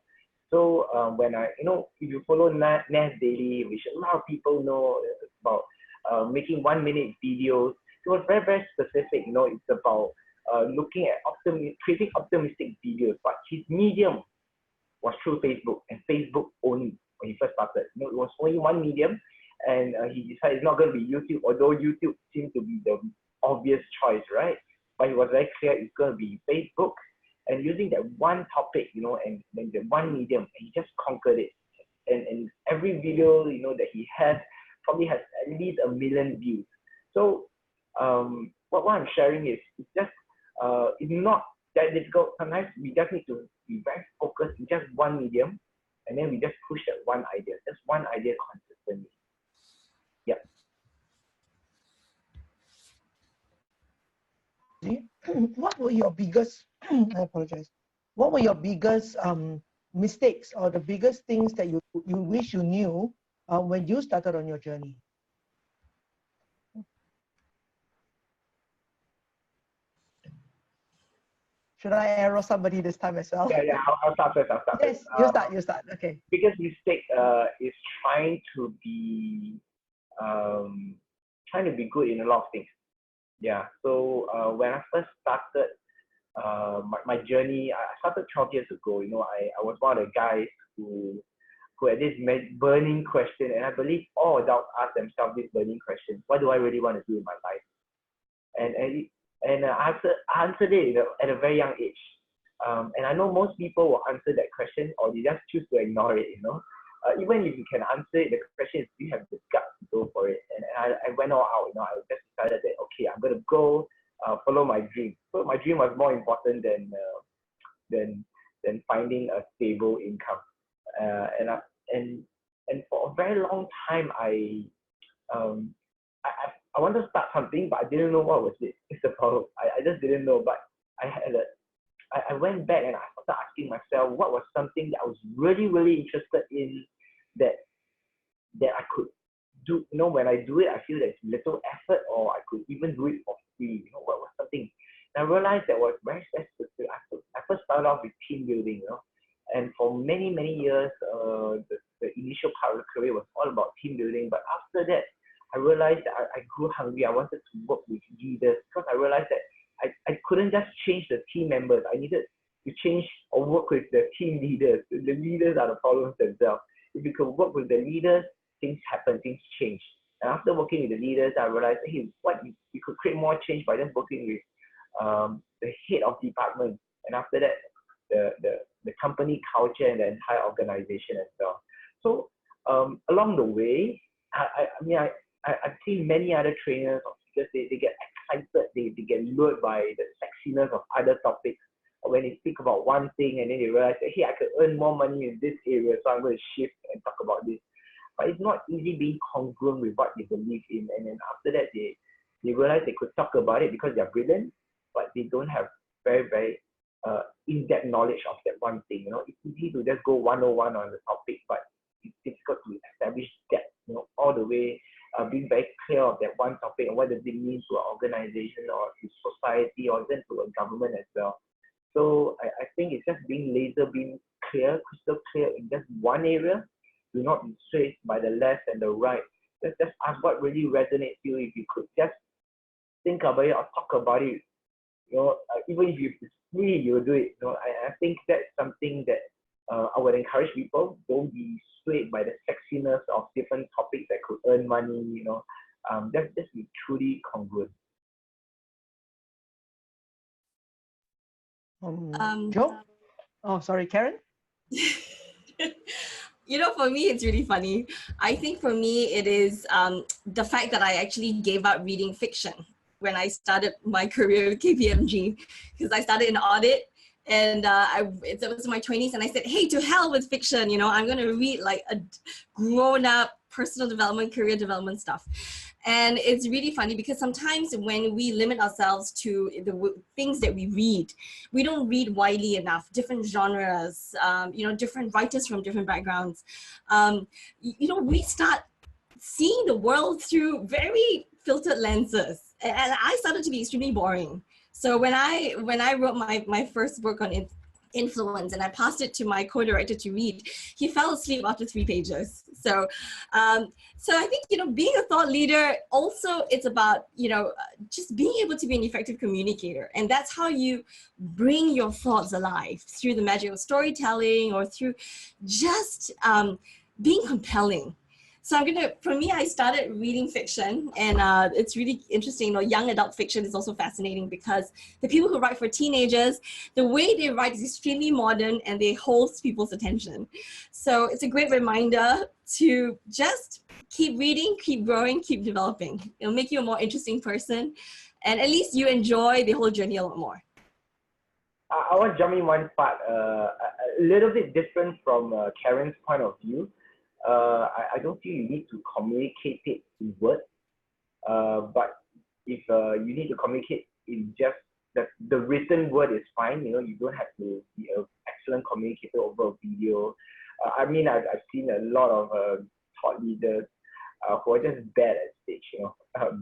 So when you know, if you follow Nas Daily, which a lot of people know about making 1 minute videos, it was very, very specific. You know, it's about looking at creating optimistic videos, but his medium was through Facebook, and Facebook only when he first started. You know, it was only one medium, and he decided it's not going to be YouTube, although YouTube seemed to be the obvious choice, right? But it was very clear it's going to be Facebook, and using that one topic, you know, and then the one medium, and he just conquered it. And every video, you know, that he has probably has at least 1 million views. So what I'm sharing is it's just it's not that difficult. Sometimes we just need to be very focused in just one medium, and then we just push that one idea, just one idea consistently. Yeah. What were your biggest, I apologize, what were your biggest mistakes, or the biggest things that you wish you knew when you started on your journey? Should I arrow somebody this time as well? Yeah, I'll start first. Yes, you start. Okay. Biggest mistake is trying to be good in a lot of things. Yeah. So when I first started my journey, I started 12 years ago. You know, I was one of the guys who had this burning question, and I believe all adults ask themselves this burning question: what do I really want to do in my life? And I answered it, you know, at a very young age. And I know most people will answer that question, or they just choose to ignore it, you know. Even if you can answer it, the question is, do you have the guts to go for it? And I went all out, you know. I just decided that, okay, I'm going to go follow my dream. So my dream was more important than finding a stable income. And for a very long time, I wanted to start something, but I didn't know what was it. It's the problem. I just didn't know. But I went back and I started asking myself, what was something that I was really, really interested in that I could do. You know, when I do it, I feel there's little effort, or I could even do it for free. You know, what was something? And I realized that was very specific. I first started off with team building, you know, and for many, many years, the initial part of the career was all about team building. But after that, I realized that I grew hungry. I wanted to work with leaders, because I realized that I couldn't just change the team members. I needed to change or work with the team leaders. The leaders are the problems themselves. If you could work with the leaders, things happen, things change. And after working with the leaders, I realized, hey, what you could create more change by just working with the head of department. And after that, the company culture and the entire organization as well. So along the way, I've seen many other trainers or speakers, they get excited, they get lured by the sexiness of other topics. When they speak about one thing and then they realize that, hey, I could earn more money in this area, so I'm going to shift and talk about this. But it's not easy being congruent with what they believe in. And then after that, they realize they could talk about it because they're brilliant, but they don't have very, very in-depth knowledge of that one thing. You know, it's easy to just go 101 on the topic, but it's difficult to establish depth, you know, all the way. Being very clear of that one topic and what does it mean to an organization or to society or even to a government as well. So I think it's just being clear, crystal clear in just one area. Do not be swayed by the left and the right. Just ask what really resonates you. If you could just think about it or talk about it, you know, even if it's free, you'll do it. You know, I think that's something that I would encourage people. Don't be swayed by the sexiness of different topics that could earn money, you know. Just be truly congruent. Joe? Oh, sorry, Karen? You know, for me, it's really funny. I think for me, it is the fact that I actually gave up reading fiction when I started my career with KPMG, because I started in audit, and it was in my 20s, and I said, hey, to hell with fiction, you know, I'm going to read like a grown-up personal development, career development stuff. And it's really funny because sometimes when we limit ourselves to the things that we read, we don't read widely enough, different genres, you know, different writers from different backgrounds. You know, we start seeing the world through very filtered lenses. And I started to be extremely boring. So when I wrote my first book on influence and I passed it to my co-director to read, he fell asleep after 3 pages. So so I think, you know, being a thought leader also, it's about, you know, just being able to be an effective communicator. And that's how you bring your thoughts alive, through the magic of storytelling or through just being compelling. So for me, I started reading fiction, and it's really interesting. You know, young adult fiction is also fascinating because the people who write for teenagers, the way they write is extremely modern and they hold people's attention. So it's a great reminder to just keep reading, keep growing, keep developing. It'll make you a more interesting person, and at least you enjoy the whole journey a lot more. I want to jump in one part, a little bit different from Karen's point of view. I don't feel you need to communicate it in words, but if you need to communicate in just the written word is fine. You know, you don't have to be an excellent communicator over a video. I mean, I've seen a lot of thought leaders who are just bad at stage, you know,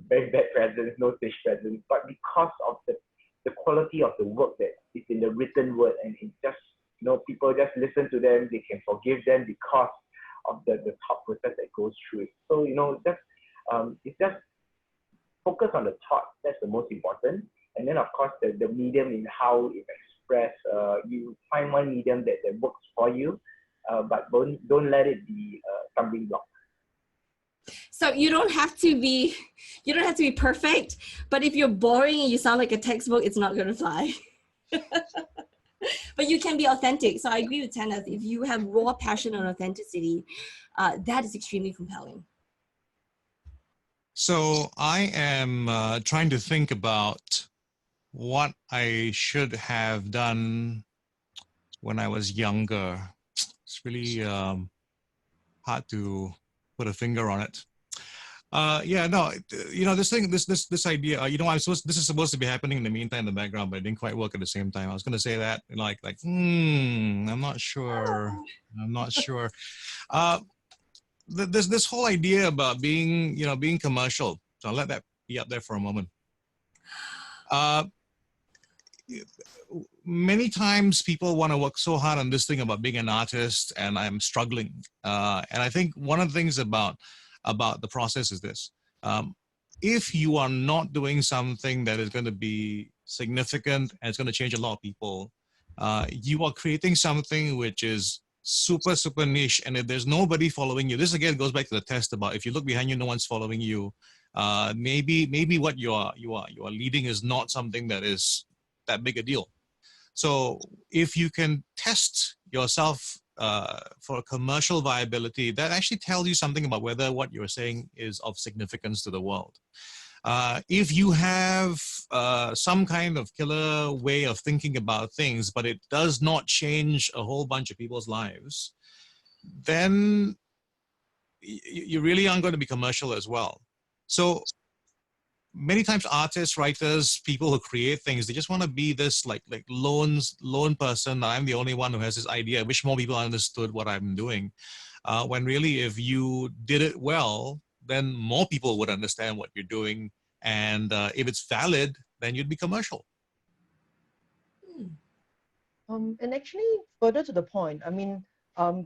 very bad presence, no stage presence, but because of the quality of the work that is in the written word, and it just, you know, people just listen to them, they can forgive them because of the thought process that goes through it. So, you know, just it's just focus on the thought. That's the most important. And then, of course, the medium in how it expressed. You find one medium that works for you, but don't let it be a stumbling block. So you don't have to be perfect, but if you're boring and you sound like a textbook, it's not going to fly. But you can be authentic. So I agree with Kenneth. If you have raw passion and authenticity, that is extremely compelling. So I am trying to think about what I should have done when I was younger. It's really hard to put a finger on it. Yeah, no, you know, this idea, you know, this is supposed to be happening in the meantime in the background, but it didn't quite work at the same time. I was going to say that, like, I'm not sure. There's this whole idea about being, you know, being commercial. So I'll let that be up there for a moment. Many times people want to work so hard on this thing about being an artist, and I'm struggling. And I think one of the things about the process is this. If you are not doing something that is going to be significant and it's going to change a lot of people, you are creating something which is super, super niche. And if there's nobody following you, this again goes back to the test about if you look behind you, no one's following you. Maybe what you are leading is not something that is that big a deal. So if you can test yourself for commercial viability, that actually tells you something about whether what you're saying is of significance to the world. If you have some kind of killer way of thinking about things, but it does not change a whole bunch of people's lives, then you really aren't going to be commercial as well. So many times artists, writers, people who create things, they just want to be this like lone person. I'm the only one who has this idea. I wish more people understood what I'm doing. When really, if you did it well, then more people would understand what you're doing. And if it's valid, then you'd be commercial. And actually, further to the point, I mean,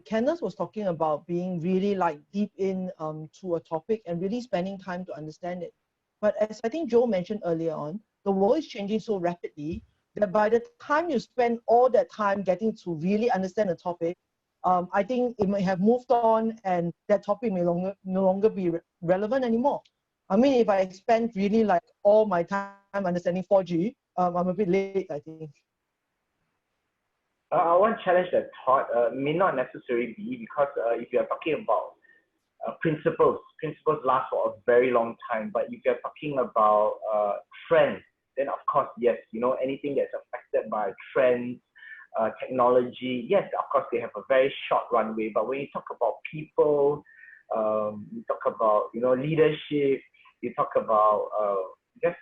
Kenneth was talking about being really like deep in to a topic and really spending time to understand it. But as I think Joe mentioned earlier on, the world is changing so rapidly that by the time you spend all that time getting to really understand the topic, I think it may have moved on and that topic may no longer be relevant anymore. I mean, if I spend really like all my time understanding 4G, I'm a bit late, I think. I want to challenge that thought. May not necessarily be, because if you are talking about principles last for a very long time. But if you're talking about trends, then of course, yes, anything that's affected by trends, technology, yes, of course, they have a very short runway. But when you talk about people, you talk about, leadership, you talk about just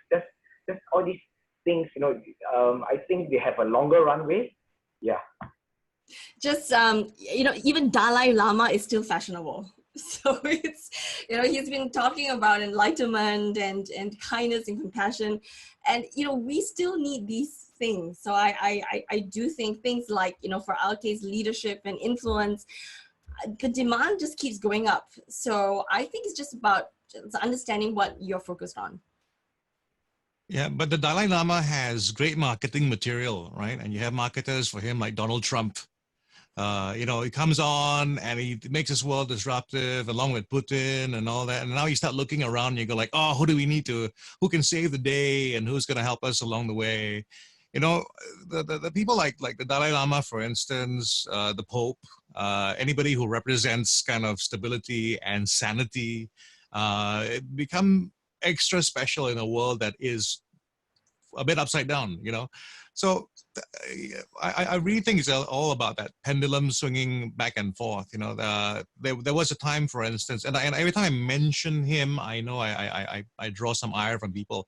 all these things, I think they have a longer runway. Yeah. Just, even Dalai Lama is still fashionable. So it's, he's been talking about enlightenment and kindness and compassion. And, we still need these things. So I do think things like, for our case, leadership and influence, the demand just keeps going up. So I think it's just about understanding what you're focused on. Yeah, but the Dalai Lama has great marketing material, right? And you have marketers for him like Donald Trump. He comes on and he makes his world disruptive along with Putin and all that. And now you start looking around and you go like, oh, who can save the day and who's going to help us along the way? The people like the Dalai Lama, for instance, the Pope, anybody who represents kind of stability and sanity, become extra special in a world that is a bit upside down, So I really think it's all about that pendulum swinging back and forth. There was a time, for instance, and every time I mention him, I know I draw some ire from people.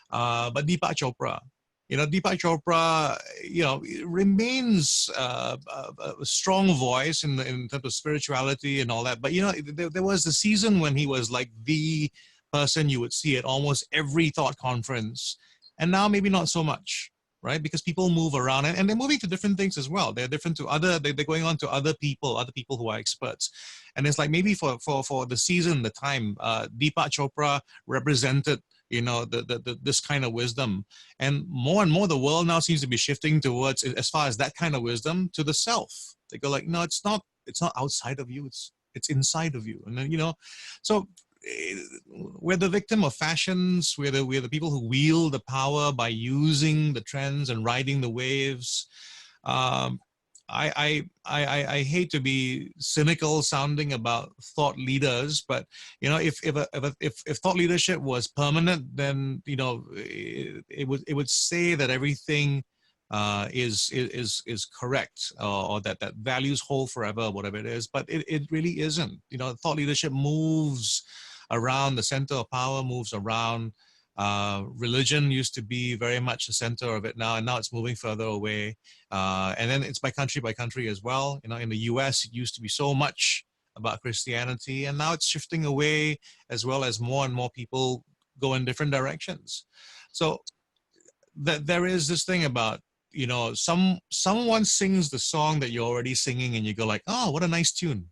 But Deepak Chopra, Deepak Chopra, remains a strong voice in terms of spirituality and all that. But there was a season when he was like the person you would see at almost every thought conference, and now maybe not so much, right? Because people move around and they're moving to different things as well. They're different to they're going on to other people who are experts. And it's like maybe for the season, the time, Deepak Chopra represented, this kind of wisdom. And more the world now seems to be shifting towards, as far as that kind of wisdom, to the self. They go like, no, it's not outside of you. It's inside of you. And then, so we're the victim of fashions. We're the people who wield the power by using the trends and riding the waves. I hate to be cynical sounding about thought leaders, but if thought leadership was permanent, then it would say that everything is correct, or that values hold forever, whatever it is. But it really isn't. Thought leadership moves around. The center of power moves around. Religion used to be very much the center of it now, and now it's moving further away. And then it's by country as well. In the US, it used to be so much about Christianity, and now it's shifting away, as well as more and more people go in different directions. So there is this thing about, someone sings the song that you're already singing, and you go like, oh, what a nice tune.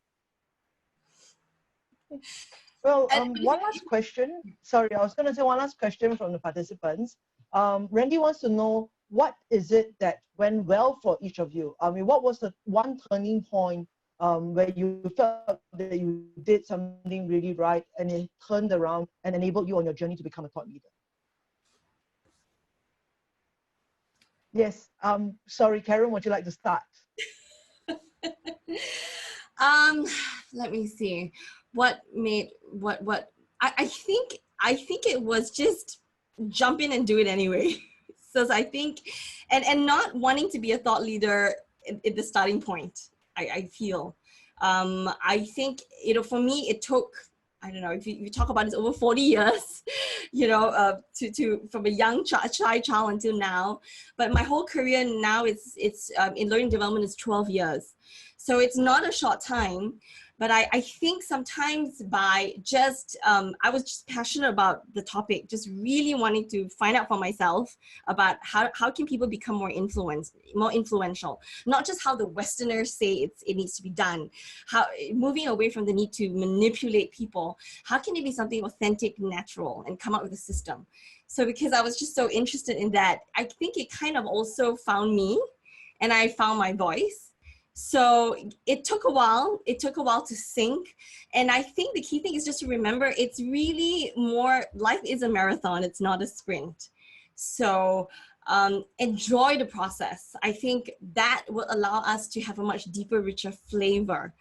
Well, one last question. Sorry, I was going to say one last question from the participants. Randy wants to know, what is it that went well for each of you? I mean, what was the one turning point where you felt that you did something really right and it turned around and enabled you on your journey to become a thought leader? Yes. Sorry, Karen, would you like to start? Let me see. What I think it was just jump in and do it anyway. So I think, and not wanting to be a thought leader at the starting point, I feel. I think, for me, it took, I don't know, if you talk about this, over 40 years, to from a young shy child until now. But my whole career now, it's in learning development is 12 years. So it's not a short time. But I think sometimes by just, I was just passionate about the topic, just really wanting to find out for myself about how can people become more influential, not just how the Westerners say it needs to be done, how moving away from the need to manipulate people, how can it be something authentic, natural, and come up with a system. So because I was just so interested in that, I think it kind of also found me, and I found my voice. So it took a while. It took a while to sink. And I think the key thing is just to remember, it's really more, life is a marathon. It's not a sprint. So enjoy the process. I think that will allow us to have a much deeper, richer flavor.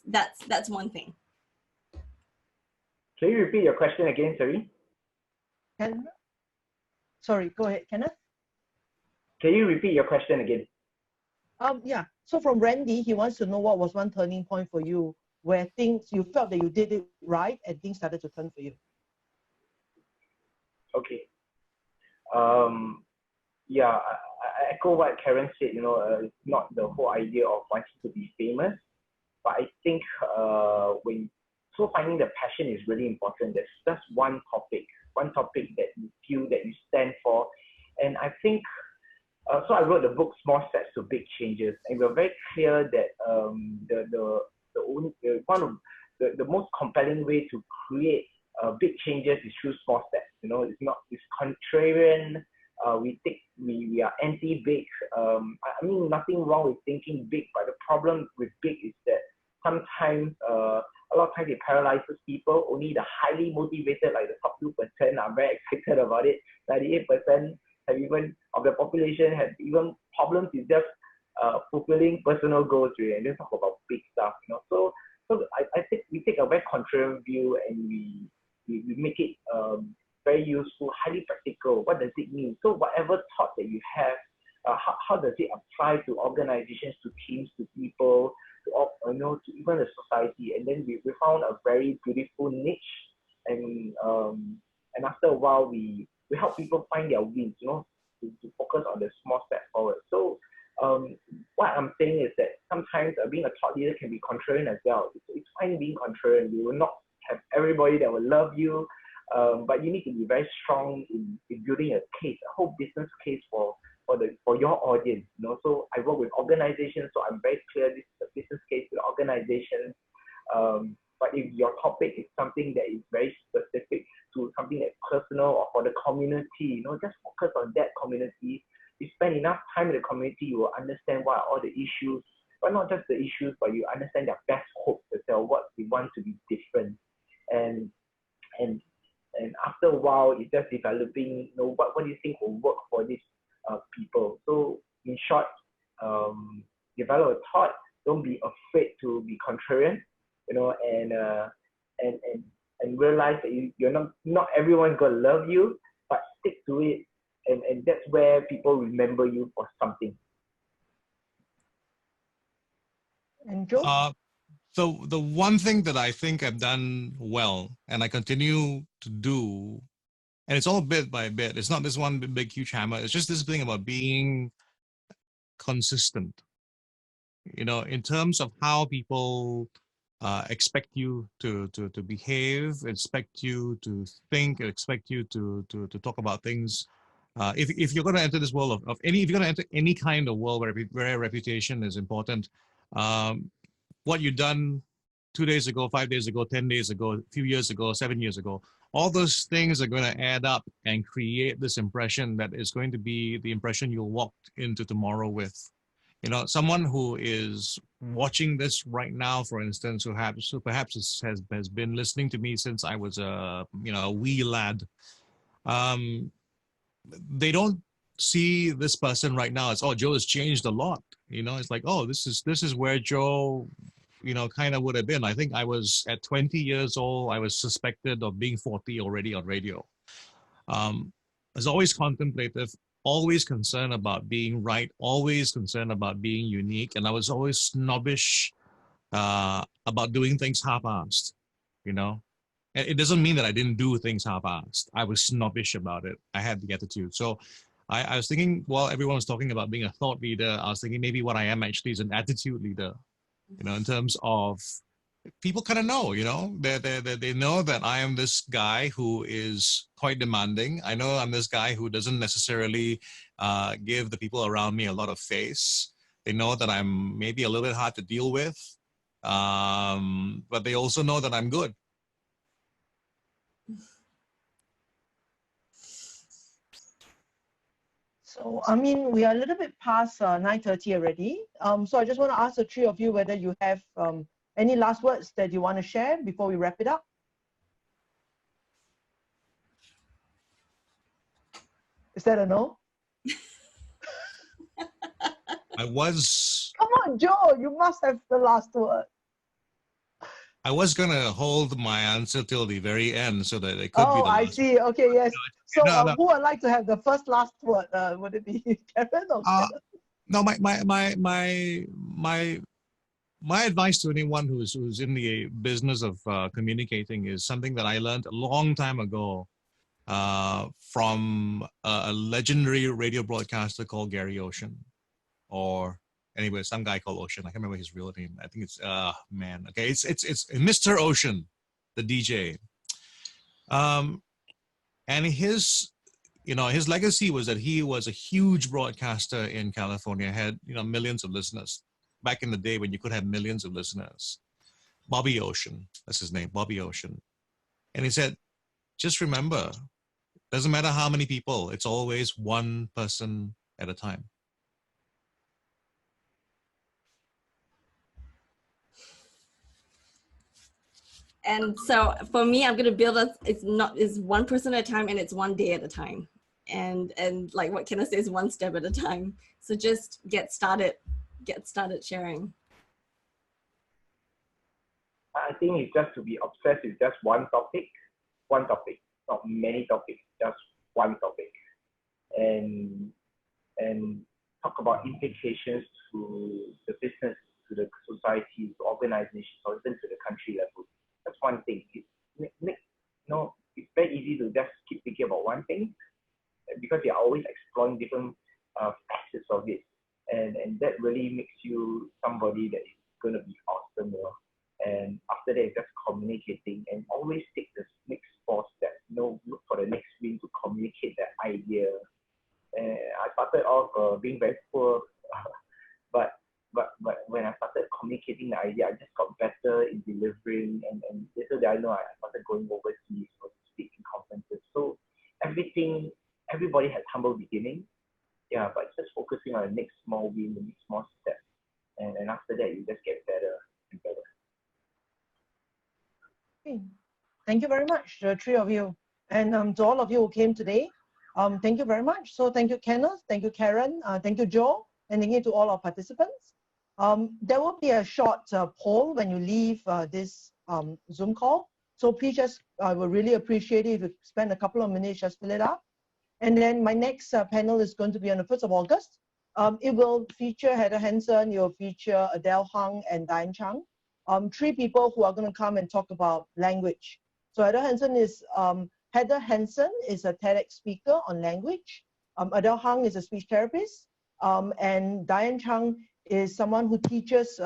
That's one thing. Can you repeat your question again, sorry? Sorry, go ahead, Kenneth. Can you repeat your question again? Yeah. So from Randy, he wants to know what was one turning point for you where things you felt that you did it right and things started to turn for you. Okay. Yeah, I echo what Karen said. It's not the whole idea of wanting to be famous, but I think finding the passion is really important. There's just one topic that you feel that you stand for, and I think. So I wrote the book Small Steps to Big Changes, and we're very clear that the most compelling way to create big changes is through small steps. It's contrarian. We are anti-big. I mean, nothing wrong with thinking big, but the problem with big is that sometimes a lot of times it paralyzes people. Only the highly motivated, like the top 2%, are very excited about it. 98% even of the population have even problems with just fulfilling personal goals, really, and then talk about big stuff. So I think we take a very contrarian view, and we make it very useful, highly practical. What does it mean? So whatever thought that you have, how does it apply to organizations, to teams, to people, to even the society? And then we found a very beautiful niche, and after a while we help people find their wins, to focus on the small step forward. So what I'm saying is that sometimes being a thought leader can be contrarian as well. It's fine being contrarian. You will not have everybody that will love you, but you need to be very strong in building a case, a whole business case for your audience. So I work with organizations, so I'm very clear this is a business case with organizations. But if your topic is something that is very specific to something that's personal or for the community, just focus on that community. You spend enough time in the community, you will understand what are all the issues, but not just the issues, but you understand their best hopes as well, what they want to be different. And after a while, it's just developing, what do you think will work for these people? So in short, develop a thought. Don't be afraid to be contrarian, and realize that you're not everyone's gonna love you, but stick to it, and that's where people remember you for something. And Joe? So the one thing that I think I've done well, and I continue to do, and it's all bit by bit. It's not this one big huge hammer. It's just this thing about being consistent. In terms of how people expect you to behave, expect you to think, expect you to talk about things. If you're going to enter this world if you're going to enter any kind of world where reputation is important, what you've done 2 days ago, 5 days ago, 10 days ago, a few years ago, 7 years ago, all those things are going to add up and create this impression that is going to be the impression you'll walk into tomorrow with. Someone who is watching this right now, for instance, who perhaps has been listening to me since I was a wee lad, they don't see this person right now as, oh, Joe has changed a lot. It's like, oh, this is where Joe, kind of would have been. I think I was at 20 years old. I was suspected of being 40 already on radio. I was always contemplative, always concerned about being right, always concerned about being unique, and I was always snobbish about doing things half-assed. It doesn't mean that I didn't do things half-assed. I was snobbish about it. I had the attitude. So I was thinking, while everyone was talking about being a thought leader, I was thinking maybe what I am actually is an attitude leader. In terms of people kind of know, they know that I am this guy who is quite demanding. I know I'm this guy who doesn't necessarily give the people around me a lot of face. They know that I'm maybe a little bit hard to deal with, but they also know that I'm good. So, we are a little bit past 9:30 already. So I just want to ask the three of you whether you have any last words that you want to share before we wrap it up. Is that a no? I was Come on, Joe, you must have the last word. gonna hold my answer till the very end so that it could be the I last. see. Okay, yes. So No. who would like to have the first last word? Would it be Karen or Uh, Kenneth? no, my advice to anyone who's in the business of communicating is something that I learned a long time ago from a legendary radio broadcaster called Gary Ocean, or anyway, some guy called Ocean. I can't remember his real name. I think it's man. Okay, it's Mr. Ocean, the DJ. And his his legacy was that he was a huge broadcaster in California, had millions of listeners back in the day when you could have millions of listeners. Bobby Ocean, that's his name, Bobby Ocean. And he said, just remember, doesn't matter how many people, it's always one person at a time. And so for me, I'm gonna build it's one person at a time, and it's one day at a time. And like what Kenneth says, one step at a time. So just get started sharing. I think it's just to be obsessed with just one topic, not many topics, just one topic, and talk about implications to the business, to the society, to organizations, or even to the country level. That's one thing. It's very easy to just keep thinking about one thing because you're always exploring different facets of it, and that really makes you somebody that is going to be awesome, And after that, it's just communicating, and always take the next 4 steps. Look for the next win to communicate that idea. I started off being very poor, but when I started communicating the idea, I just got better in delivering, and little did I know, I started going overseas, so to speak, in conferences. So everybody has humble beginning, but just focusing on the next small win, the next small step, and after that, you just get better and better. Okay. Thank you very much, the three of you. And to all of you who came today, thank you very much. So thank you, Kenneth, thank you, Karen, thank you, Joe, and thank you to all our participants. There will be a short poll when you leave this Zoom call. So please just, I would really appreciate it if you spend a couple of minutes, just fill it up. And then my next panel is going to be on the 1st of August. It will feature Heather Hansen, it will feature Adele Hung and Diane Chang. 3 people who are going to come and talk about language. So Heather Hansen is a TEDx speaker on language. Adele Hung is a speech therapist. And Diane Chang is someone who teaches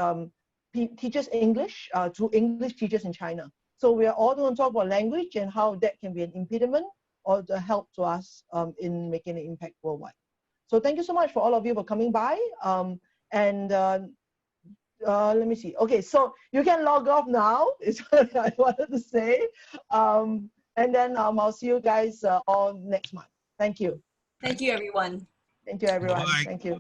English to English teachers in China. So we are all going to talk about language and how that can be an impediment or a help to us in making an impact worldwide. So thank you so much for all of you for coming by. Let me see. Okay, so you can log off now, is what I wanted to say. And then I'll see you guys all next month. Thank you. Thank you, everyone. Thank you, everyone. Bye-bye. Thank you.